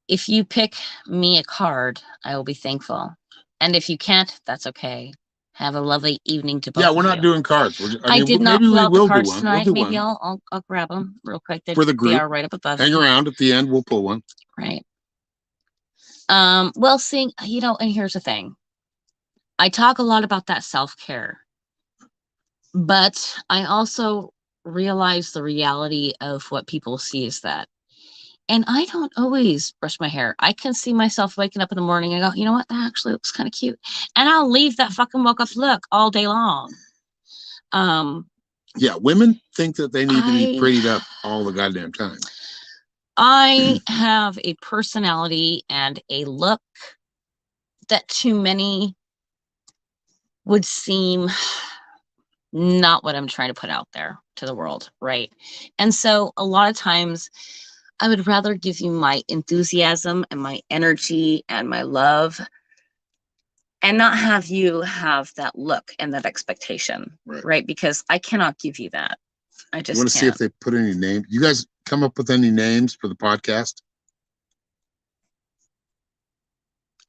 Speaker 2: If you pick me a card, I will be thankful. And if you can't, that's okay. Have a lovely evening to both of you.
Speaker 1: Yeah, we're not doing cards.
Speaker 2: I did not pull out the cards tonight. Maybe I'll grab them real quick.
Speaker 1: For the group.
Speaker 2: They are right up above.
Speaker 1: Hang around at the end. We'll pull one.
Speaker 2: Right. Well, seeing, you know, and here's the thing. I talk a lot about that self-care, but I also realize the reality of what people see is that. And I don't always brush my hair. I can see myself waking up in the morning and go, you know what? That actually looks kind of cute. And I'll leave that fucking woke up look all day long.
Speaker 1: Yeah, women think that they need to be prettied up all the goddamn time.
Speaker 2: I have a personality and a look that to many would seem not what I'm trying to put out there to the world, right? And so a lot of times I would rather give you my enthusiasm and my energy and my love, and not have you have that look and that expectation, right? Because I cannot give you that. I just
Speaker 1: want to see if they put any names. You guys come up with any names for the podcast?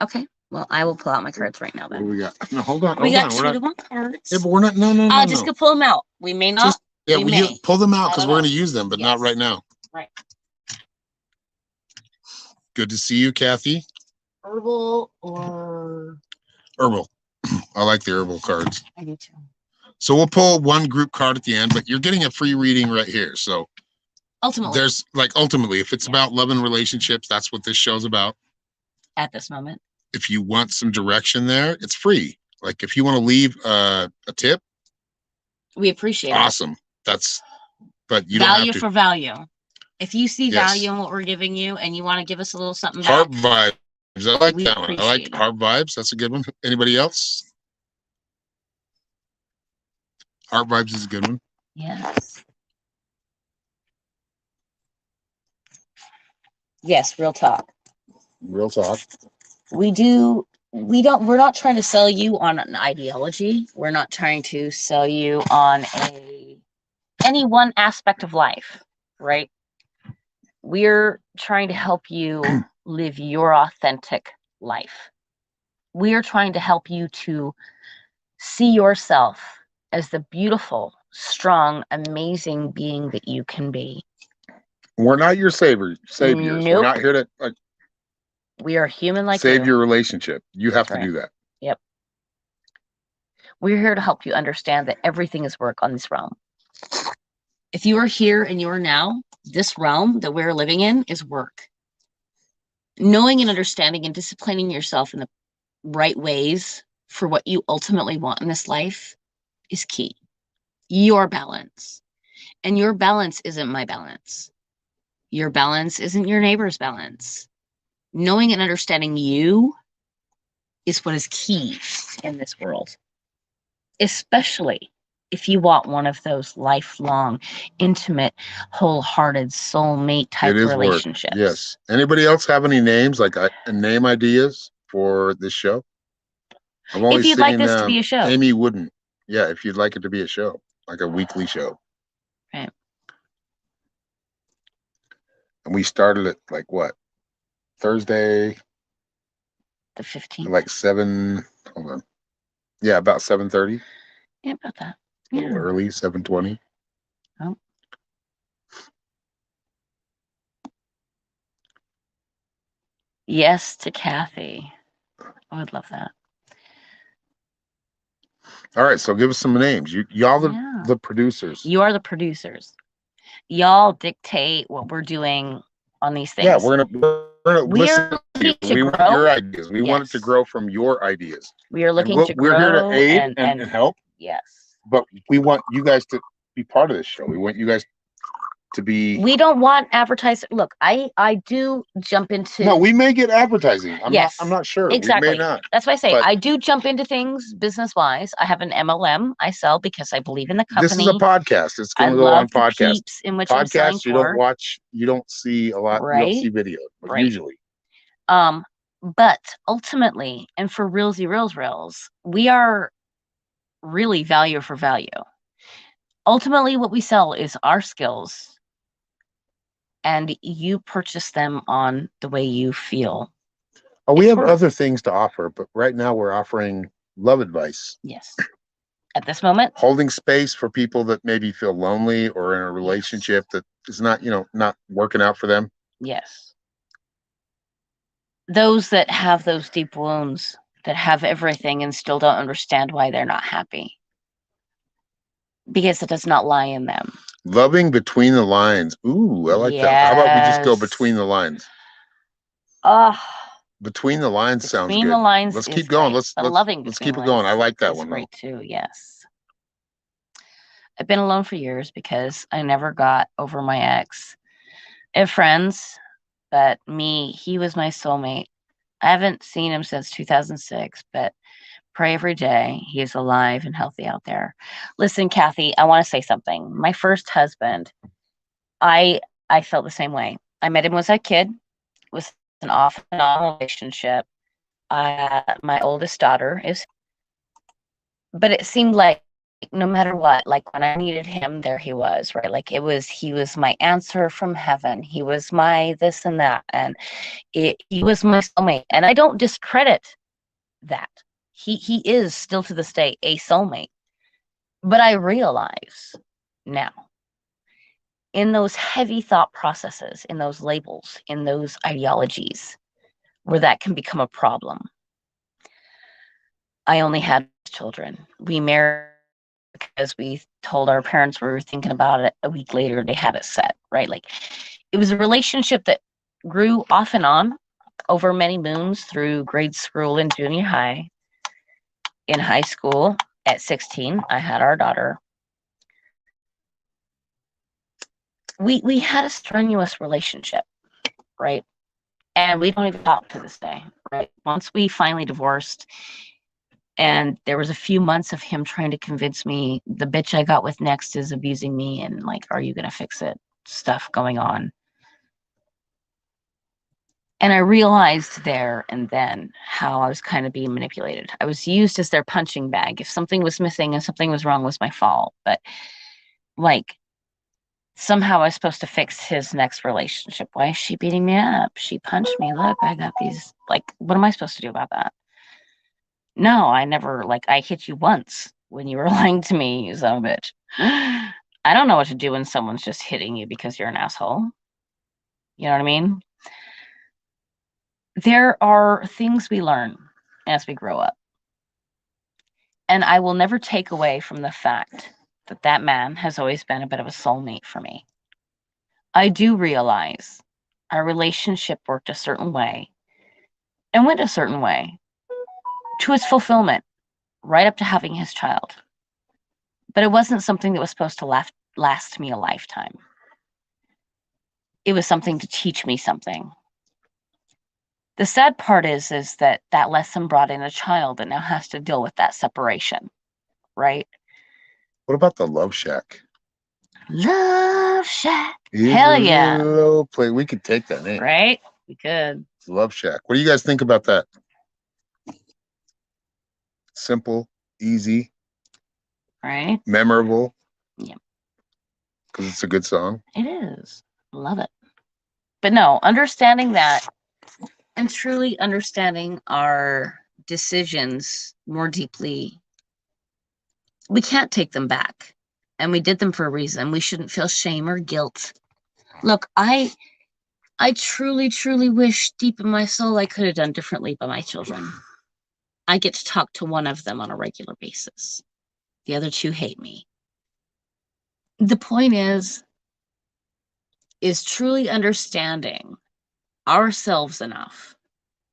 Speaker 2: Okay. Well, I will pull out my cards right now then.
Speaker 1: What do we got? No, hold on.
Speaker 2: We got 2 to 1 cards.
Speaker 1: Yeah, but we're not. No.
Speaker 2: Just go pull them out. We may not.
Speaker 1: Just, yeah, we pull them out because we're going to use them, but not right now.
Speaker 2: Right.
Speaker 1: Good to see you, Kathy.
Speaker 2: Herbal or
Speaker 1: Herbal. I like the herbal cards.
Speaker 2: I do too.
Speaker 1: So we'll pull one group card at the end, but you're getting a free reading right here. So
Speaker 2: Ultimately,
Speaker 1: ultimately, if it's about love and relationships, that's what this show's about.
Speaker 2: At this moment.
Speaker 1: If you want some direction there, it's free. Like if you want to leave a tip,
Speaker 2: we appreciate it.
Speaker 1: Awesome. But you
Speaker 2: value
Speaker 1: don't have to.
Speaker 2: For value. If you see
Speaker 1: Yes.
Speaker 2: value in what we're giving you and you want to give us a little something
Speaker 1: Heart
Speaker 2: back,
Speaker 1: vibes. I like
Speaker 2: we
Speaker 1: that one. I like
Speaker 2: appreciate it.
Speaker 1: heart vibes. That's a good one. Anybody else? Heart vibes is a good one.
Speaker 2: Yes. Yes, real talk.
Speaker 1: Real talk.
Speaker 2: We're not trying to sell you on an ideology. We're not trying to sell you on any one aspect of life, right? We're trying to help you live your authentic life. We are trying to help you to see yourself as the beautiful, strong, amazing being that you can be.
Speaker 1: We're not your saviors.
Speaker 2: Nope.
Speaker 1: We're not here to
Speaker 2: we are human like
Speaker 1: save
Speaker 2: you.
Speaker 1: your relationship. You have
Speaker 2: That's
Speaker 1: to do that.
Speaker 2: Yep. We're here to help you understand that everything is work on this realm. If you are here and you are now, this realm that we're living in is work. Knowing and understanding and disciplining yourself in the right ways for what you ultimately want in this life is key. Your balance. And your balance isn't my balance. Your balance isn't your neighbor's balance. Knowing and understanding you is what is key in this world, especially if you want one of those lifelong, intimate, wholehearted, soulmate type relationships.
Speaker 1: Work. Yes. Anybody else have any names, like name ideas for this show? I've only
Speaker 2: if you'd like this to be a show.
Speaker 1: Amy wouldn't. Yeah, if you'd like it to be a show, like a weekly show.
Speaker 2: Right.
Speaker 1: And we started at like what? Thursday?
Speaker 2: The 15th.
Speaker 1: Like 7, hold on. Yeah, about 7:30.
Speaker 2: Yeah, about that.
Speaker 1: A little early, 7:20.
Speaker 2: Oh. Yes to Kathy. I would love that.
Speaker 1: All right, so give us some names. Y'all the producers.
Speaker 2: You are the producers. Y'all dictate what we're doing on these things.
Speaker 1: Yeah, we're gonna listen to you. We want your ideas. We want it to grow from your ideas.
Speaker 2: We are looking to grow.
Speaker 1: We're here to aid and help.
Speaker 2: Yes.
Speaker 1: But we want you guys to be part of this show. We want you guys to be.
Speaker 2: We don't want advertising. Look, I do jump into.
Speaker 1: No, we may get advertising. I'm not sure.
Speaker 2: Exactly.
Speaker 1: We may not.
Speaker 2: That's why I say I do jump into things business wise. I have an MLM I sell because I believe in the company.
Speaker 1: This is a podcast. It's going to go on podcast.
Speaker 2: In which I'm selling
Speaker 1: you don't watch. You don't see a lot.
Speaker 2: Right?
Speaker 1: You don't see video usually.
Speaker 2: But ultimately, and for reals, we are really value for value. Ultimately, what we sell is our skills, and you purchase them on the way you feel.
Speaker 1: Oh, we have other things to offer, but right now we're offering love advice.
Speaker 2: Yes. At this moment,
Speaker 1: holding space for people that maybe feel lonely or in a relationship that is not, not working out for them.
Speaker 2: Yes. Those that have those deep wounds, that have everything and still don't understand why they're not happy. Because it does not lie in them.
Speaker 1: Loving between the lines. Ooh, I like that. How about we just go between the lines? Between the lines sounds good.
Speaker 2: Between the lines.
Speaker 1: Let's keep going. Let's keep it going. I like that one.
Speaker 2: Great too. Yes. I've been alone for years because I never got over my ex. I have friends, but he was my soulmate. I haven't seen him since 2006, but pray every day he is alive and healthy out there. Listen, Kathy, I want to say something. My first husband, I felt the same way. I met him when I was a kid. It was an off and on relationship. My oldest daughter is, but it seemed like no matter what, like when I needed him, there he was, right? Like he was my answer from heaven. He was my this and that, and he was my soulmate. And I don't discredit that. He is still to this day a soulmate. But I realize now, in those heavy thought processes, in those labels, in those ideologies, where that can become a problem. I only had children. We married because we told our parents we were thinking about it. A week later, they had it set, right? Like, it was a relationship that grew off and on over many moons through grade school and junior high. In high school, at 16, I had our daughter. We had a strenuous relationship, right? And we don't even talk to this day, right? Once we finally divorced, and there was a few months of him trying to convince me the bitch I got with next is abusing me, and like, are you gonna fix it? Stuff going on. And I realized there and then how I was kind of being manipulated. I was used as their punching bag. If something was missing and something was wrong, it was my fault. But like, somehow I was supposed to fix his next relationship. Why is she beating me up? She punched me. Look, I got these. Like, what am I supposed to do about that? No, I never, like, I hit you once when you were lying to me, you son of a bitch. I don't know what to do when someone's just hitting you because you're an asshole. You know what I mean? There are things we learn as we grow up. And I will never take away from the fact that that man has always been a bit of a soulmate for me. I do realize our relationship worked a certain way and went a certain way to its fulfillment, right up to having his child. But it wasn't something that was supposed to last me a lifetime. It was something to teach me something. The sad part is that that lesson brought in a child that now has to deal with that separation, right?
Speaker 1: What about the Love Shack?
Speaker 2: Love Shack.
Speaker 1: Is
Speaker 2: Hell yeah.
Speaker 1: Low play. We could take that name.
Speaker 2: Right? We could.
Speaker 1: Love Shack. What do you guys think about that? Simple, easy,
Speaker 2: Right?
Speaker 1: memorable.
Speaker 2: Yeah.
Speaker 1: Because it's a good song.
Speaker 2: It is. Love it. But no, understanding that and truly understanding our decisions more deeply, we can't take them back. And we did them for a reason. We shouldn't feel shame or guilt. Look, I truly, truly wish deep in my soul I could have done differently by my children. I get to talk to one of them on a regular basis. The other two hate me. The point is truly understanding ourselves enough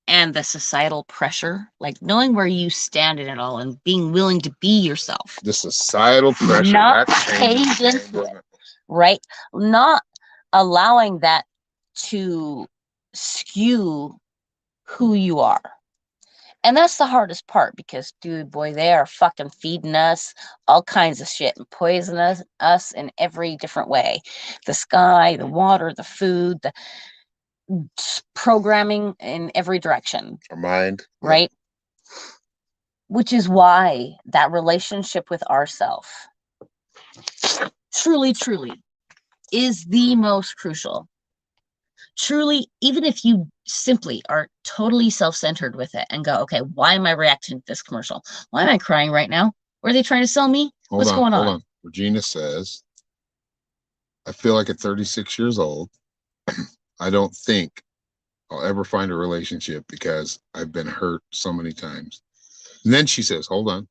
Speaker 2: and the societal pressure, like knowing where you stand in it all and being willing to be yourself.
Speaker 1: The societal pressure.
Speaker 2: Not
Speaker 1: That changes
Speaker 2: caved into it, right? Not allowing that to skew who you are. And that's the hardest part because, dude, boy, they are fucking feeding us all kinds of shit and poisoning us in every different way. The sky, the water, the food, the programming in every direction.
Speaker 1: Our mind.
Speaker 2: Right? Yeah. Which is why that relationship with ourself truly, truly is the most crucial. Truly, even if you simply are totally self-centered with it and go, okay, why am I reacting to this commercial? Why am I crying right now? What are they trying to sell me? What's going on? Hold on.
Speaker 1: Regina says, I feel like at 36 years old, I don't think I'll ever find a relationship because I've been hurt so many times. And then she says, hold on.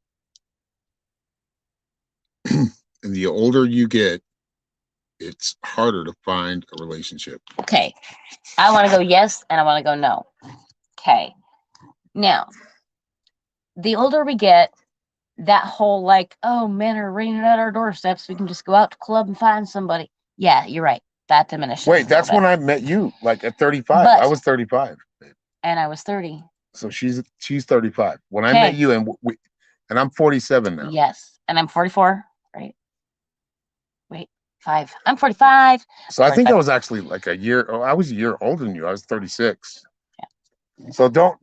Speaker 1: And the older you get, it's harder to find a relationship.
Speaker 2: Okay. I want to go yes and I want to go no. Okay. Now, the older we get, that whole like, oh, men are ringing at our doorsteps, we can just go out to club and find somebody. Yeah, you're right. That diminishes.
Speaker 1: Wait, that's when I met you, like at 35. I was 35.
Speaker 2: And I was 30.
Speaker 1: So she's 35. When I met you, and I'm 47 now.
Speaker 2: Yes. And I'm 44, right? Wait, 5. I'm 45.
Speaker 1: So I think I was actually like a year. Oh, I was a year older than you. I was 36. Yeah. So don't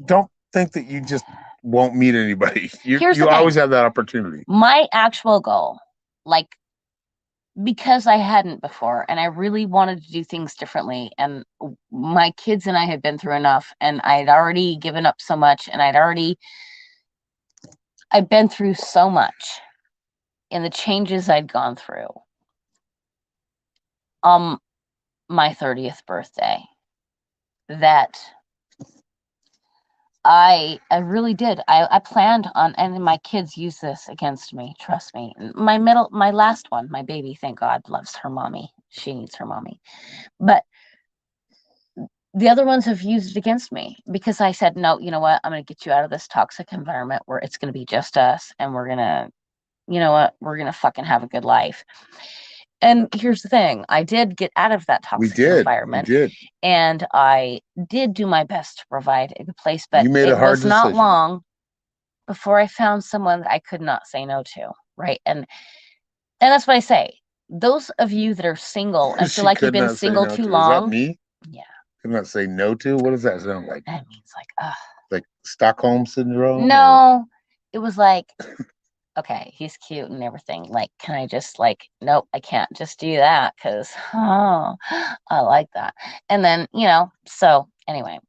Speaker 1: think that you just won't meet anybody. You always have that opportunity.
Speaker 2: My actual goal, like, because I hadn't before and I really wanted to do things differently, and my kids and I had been through enough, and I'd already given up so much, and I'd been through so much in the changes I'd gone through. my 30th birthday that I really did. I planned on, and my kids use this against me. Trust me. My last one, my baby, thank God, loves her mommy. She needs her mommy. But the other ones have used it against me because I said, no, you know what? I'm going to get you out of this toxic environment where it's going to be just us, and we're going to, you know what? We're going to fucking have a good life. And here's the thing. I did get out of that toxic environment.
Speaker 1: We did.
Speaker 2: And I did do my best to provide a good place, but
Speaker 1: You made
Speaker 2: it
Speaker 1: a hard
Speaker 2: was not
Speaker 1: decision.
Speaker 2: long before I found someone that I could not say no to, right? And that's what I say. Those of you that are single and feel
Speaker 1: She
Speaker 2: like you've
Speaker 1: could
Speaker 2: been
Speaker 1: not say
Speaker 2: single
Speaker 1: no
Speaker 2: too
Speaker 1: to. Is that
Speaker 2: long,
Speaker 1: me?
Speaker 2: yeah,
Speaker 1: Could not say no to. What does that sound like?
Speaker 2: that means
Speaker 1: Like Stockholm syndrome? Or
Speaker 2: no, it was like, okay, he's cute and everything. Like, can I just nope, I can't just do that because oh, I like that. And then, so anyway,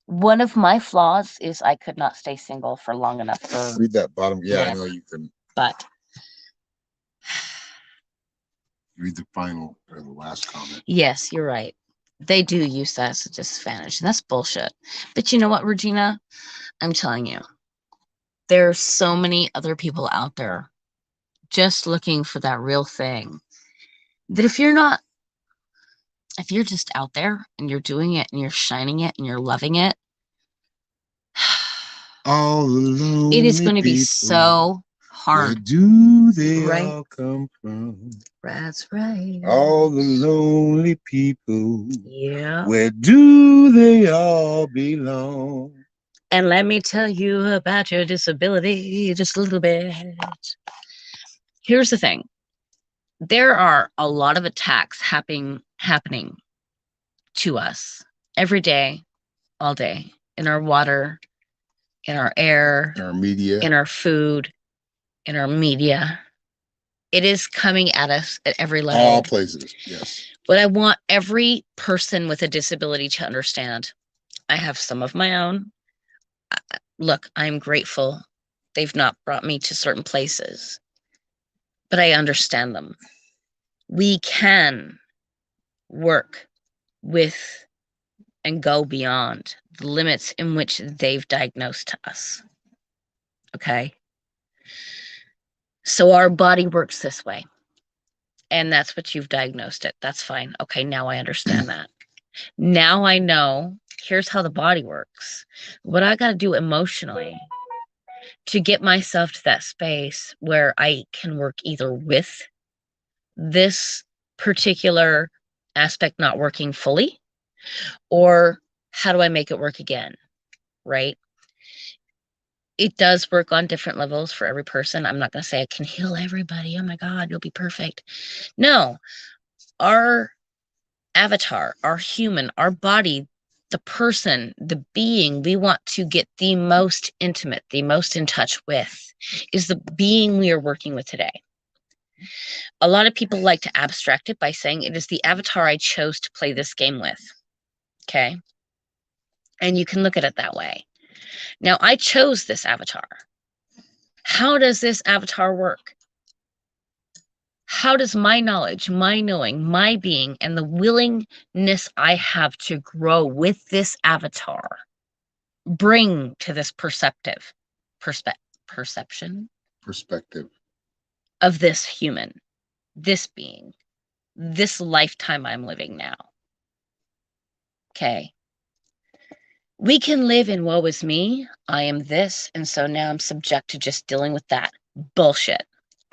Speaker 2: one of my flaws is I could not stay single for long enough for
Speaker 1: read that bottom. Yeah, I know
Speaker 2: whatever.
Speaker 1: you can
Speaker 2: But
Speaker 1: read the final or the last comment.
Speaker 2: yes, you're right. They do use that as a disadvantage, and that's bullshit. But you know what, Regina? I'm telling you, there's so many other people out there just looking for that real thing that if you're just out there and you're doing it and you're shining it and you're loving it,
Speaker 1: All the
Speaker 2: it is going to be so hard. Where do they all
Speaker 1: come from?
Speaker 2: That's right.
Speaker 1: All the lonely people.
Speaker 2: Yeah.
Speaker 1: Where do they all belong?
Speaker 2: And let me tell you about your disability just a little bit. Here's the thing. There are a lot of attacks happening to us every day, all day, in our water, in our air,
Speaker 1: in our media,
Speaker 2: in our food, in our media. It is coming at us at every level.
Speaker 1: All places, yes.
Speaker 2: But I want every person with a disability to understand. I have some of my own. Look, I'm grateful they've not brought me to certain places, but I understand them. We can work with and go beyond the limits in which they've diagnosed to us. Okay? So our body works this way. And that's what you've diagnosed it. That's fine. Okay, now I understand that. Now I know here's how the body works. What I got to do emotionally to get myself to that space where I can work either with this particular aspect not working fully, or how do I make it work again, right? It does work on different levels for every person. I'm not going to say I can heal everybody. Oh my God, you'll be perfect. No, our avatar, our human, our body, the person, the being we want to get the most intimate, the most in touch with is the being we are working with today. A lot of people like to abstract it by saying it is the avatar I chose to play this game with. Okay. And you can look at it that way. Now, I chose this avatar. How does this avatar work? How does my knowledge, my knowing, my being, and the willingness I have to grow with this avatar bring to this perception of this human, this being, this lifetime I'm living now? Okay. We can live in woe is me, I am this, and so now I'm subject to just dealing with that bullshit.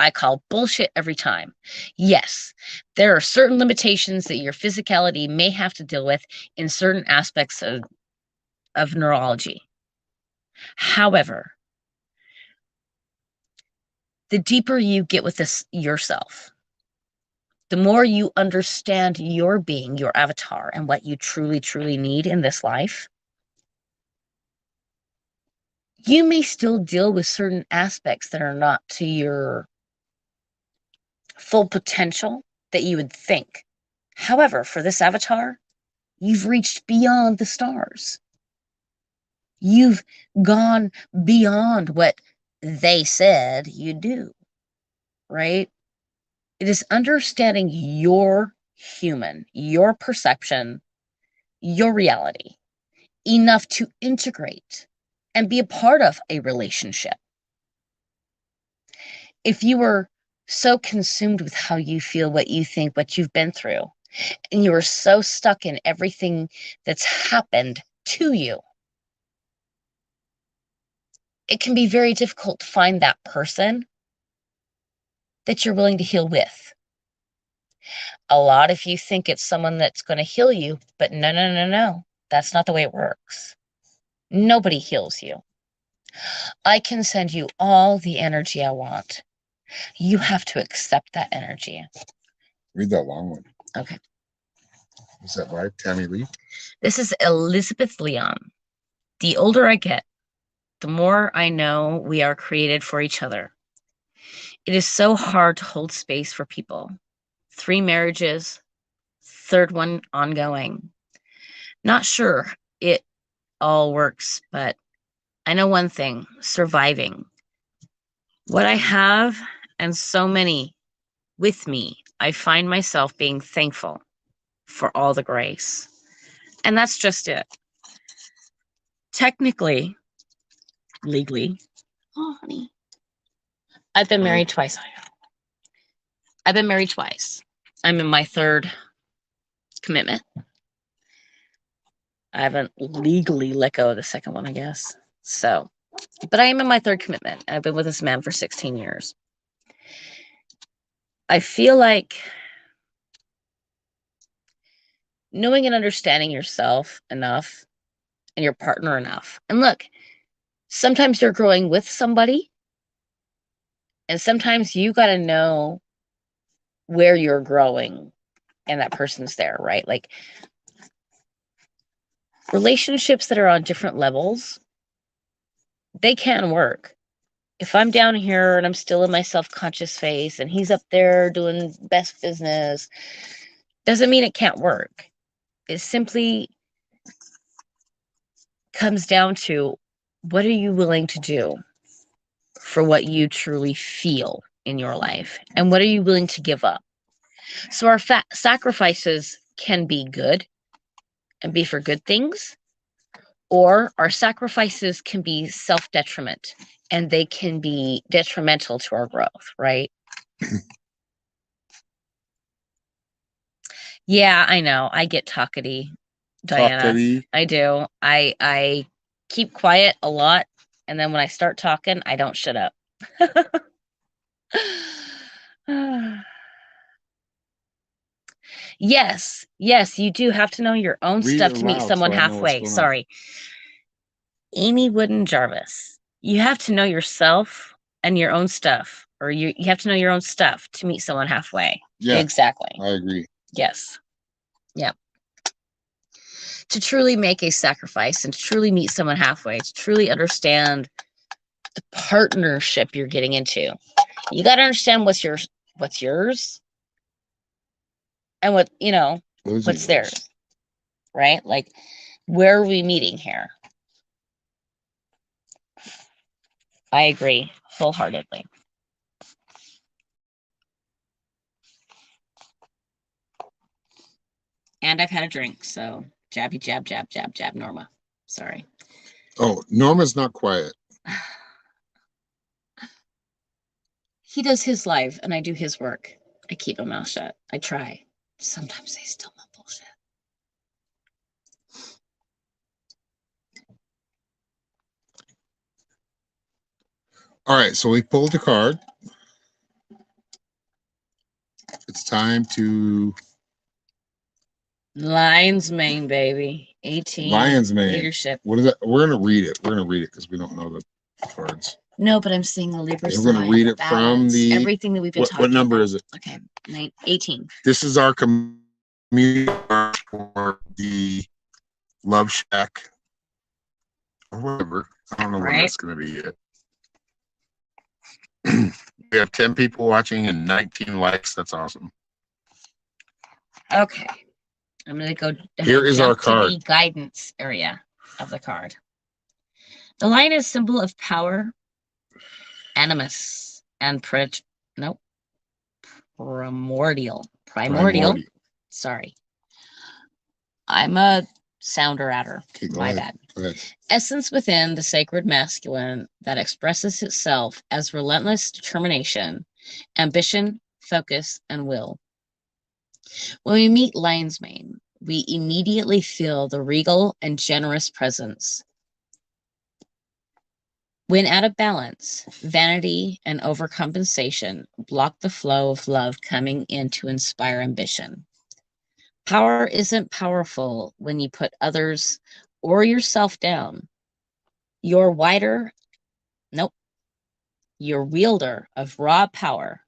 Speaker 2: I call bullshit every time. Yes, there are certain limitations that your physicality may have to deal with in certain aspects of neurology. However, the deeper you get with this yourself, the more you understand your being, your avatar, and what you truly, truly need in this life, you may still deal with certain aspects that are not to your full potential that you would think. However, for this avatar, you've reached beyond the stars. You've gone beyond what they said you do, right? It is understanding your human, your perception, your reality, enough to integrate and be a part of a relationship. If you were so consumed with how you feel, what you think, what you've been through, and you are so stuck in everything that's happened to you, it can be very difficult to find that person that you're willing to heal with. A lot of you think it's someone that's going to heal you, but no. That's not the way it works. Nobody heals you. I can send you all the energy I want. You have to accept that energy.
Speaker 1: Read that long one.
Speaker 2: Okay.
Speaker 1: Is that by Tammy Lee?
Speaker 2: This is Elizabeth Leon. The older I get, the more I know we are created for each other. It is so hard to hold space for people. 3 marriages, third one ongoing. Not sure it all works, but I know one thing, surviving. What I have, and so many with me, I find myself being thankful for all the grace. And that's just it. Technically, legally, oh, honey, I've been married twice. I've been married twice. I'm in my 3rd commitment. I haven't legally let go of the 2nd one, I guess. So, but I am in my 3rd commitment. I've been with this man for 16 years. I feel like knowing and understanding yourself enough and your partner enough. And look, sometimes you're growing with somebody, and sometimes you got to know where you're growing and that person's there, right? Like relationships that are on different levels, they can work. If I'm down here and I'm still in my self-conscious phase and he's up there doing best business, doesn't mean it can't work. It simply comes down to, what are you willing to do for what you truly feel in your life? And what are you willing to give up? So our sacrifices can be good and be for good things, or our sacrifices can be self-detriment and they can be detrimental to our growth, right? Yeah, I know. I get talkity, Diana.
Speaker 1: Talkity.
Speaker 2: I do. I keep quiet a lot, and then when I start talking, I don't shut up. Yes, you do have to know your own
Speaker 1: Read
Speaker 2: stuff
Speaker 1: it
Speaker 2: to meet
Speaker 1: aloud
Speaker 2: someone
Speaker 1: so I know what's
Speaker 2: halfway.
Speaker 1: going on.
Speaker 2: Sorry. Amy Wooden Jarvis. You have to know yourself and your own stuff, or you have to know your own stuff to meet someone halfway.
Speaker 1: Yeah,
Speaker 2: exactly.
Speaker 1: I agree.
Speaker 2: Yes. Yeah. To truly make a sacrifice and to truly meet someone halfway, to truly understand the partnership you're getting into, you got to understand what's yours, and what, what's theirs, right? Like, where are we meeting here? I agree wholeheartedly. And I've had a drink, so jabby, jab, jab, jab, jab, Norma. Sorry.
Speaker 1: Oh, Norma's not quiet.
Speaker 2: He does his live, and I do his work. I keep my mouth shut. I try. Sometimes they still mumble shit.
Speaker 1: All right, so we pulled the card. It's time to
Speaker 2: Lion's Mane, baby. 18.
Speaker 1: Lion's Mane.
Speaker 2: Leadership.
Speaker 1: What is that? We're gonna read it. We're gonna read it because we don't know the cards.
Speaker 2: No, but I'm seeing the Libra
Speaker 1: We're gonna read it from the
Speaker 2: everything that we've been talking about.
Speaker 1: What number is it?
Speaker 2: Okay, 18.
Speaker 1: This is our community for the Love Shack or whatever. I don't know when that's gonna be yet. We have 10 people watching and 19 likes. That's awesome.
Speaker 2: Okay. I'm going to go
Speaker 1: Here is our card.
Speaker 2: to the guidance area of the card. The lion is symbol of power, animus, and primordial. Sorry. I'm a sounder adder.
Speaker 1: Okay, go
Speaker 2: My
Speaker 1: ahead.
Speaker 2: bad.
Speaker 1: Go ahead.
Speaker 2: Essence within the sacred masculine that expresses itself as relentless determination, ambition, focus, and will. When we meet lion's mane, we immediately feel the regal and generous presence. When out of balance, vanity and overcompensation block the flow of love coming in to inspire ambition. Power isn't powerful when you put others or yourself down. You're wielder of raw power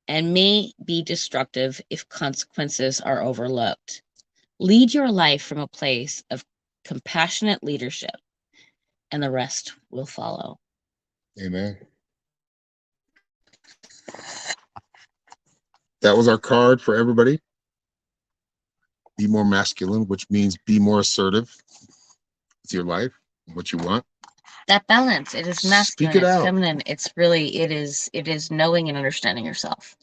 Speaker 2: and may be destructive if consequences are overlooked. Lead your life from a place of compassionate leadership, and the rest will follow.
Speaker 1: Amen. That was our card for everybody. Be more masculine, which means be more assertive with your life, what you want.
Speaker 2: That balance, it is masculine,
Speaker 1: Speak it
Speaker 2: it's
Speaker 1: out.
Speaker 2: feminine, it is knowing and understanding yourself.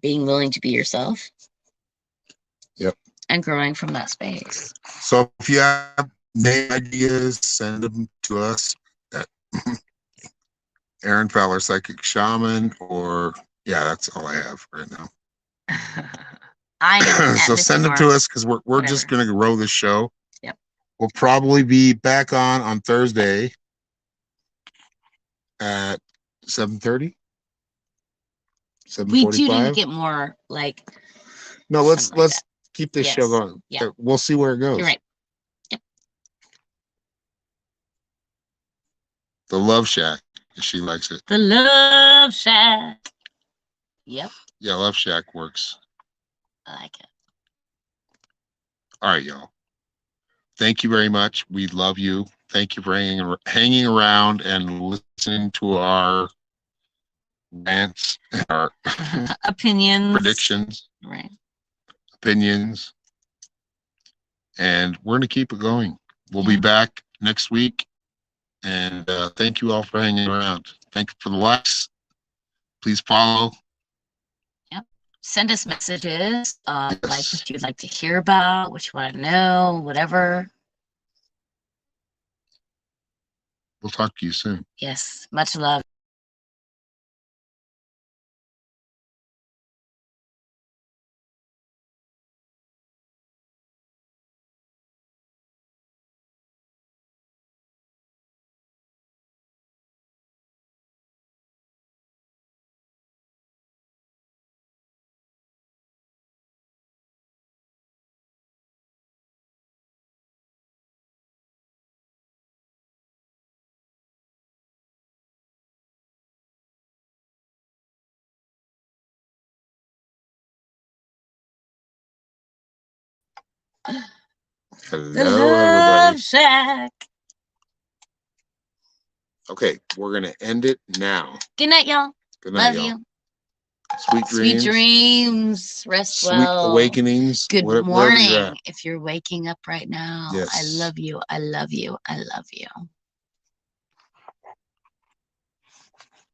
Speaker 2: Being willing to be yourself.
Speaker 1: Yep.
Speaker 2: And growing from that space.
Speaker 1: So if you have name ideas, send them to us at Aaron Fowler Psychic Shaman, or yeah, that's all I have right now.
Speaker 2: I know.
Speaker 1: So send them to us because we're just gonna grow this show.
Speaker 2: Yep.
Speaker 1: We'll probably be back on Thursday at 7:30. 7:45.
Speaker 2: We do need to get more like.
Speaker 1: No, let's keep this show going.
Speaker 2: Yeah.
Speaker 1: We'll see where it goes.
Speaker 2: You're right. Yep.
Speaker 1: The Love Shack. She likes it.
Speaker 2: The Love Shack. Yep.
Speaker 1: Yeah, Love Shack works.
Speaker 2: I like it.
Speaker 1: All right, y'all. Thank you very much. We love you. Thank you for hanging around and listening to our rants, our
Speaker 2: opinions,
Speaker 1: predictions,
Speaker 2: right?
Speaker 1: Opinions, and we're gonna keep it going. We'll be back next week, and thank you all for hanging around. Thank you for the likes. Please follow.
Speaker 2: Yep. Send us messages, like what you'd like to hear about, what you want to know, whatever.
Speaker 1: We'll talk to you soon.
Speaker 2: Yes. Much love.
Speaker 1: Hello, everybody.
Speaker 2: Shack.
Speaker 1: Okay, we're gonna end it now.
Speaker 2: Good night, y'all.
Speaker 1: Good night,
Speaker 2: love
Speaker 1: y'all.
Speaker 2: you.
Speaker 1: Sweet dreams.
Speaker 2: Sweet dreams. Rest
Speaker 1: Sweet
Speaker 2: well.
Speaker 1: awakenings.
Speaker 2: Good
Speaker 1: wherever
Speaker 2: morning. If you're waking up right now,
Speaker 1: yes.
Speaker 2: I love you. I love you. I love you.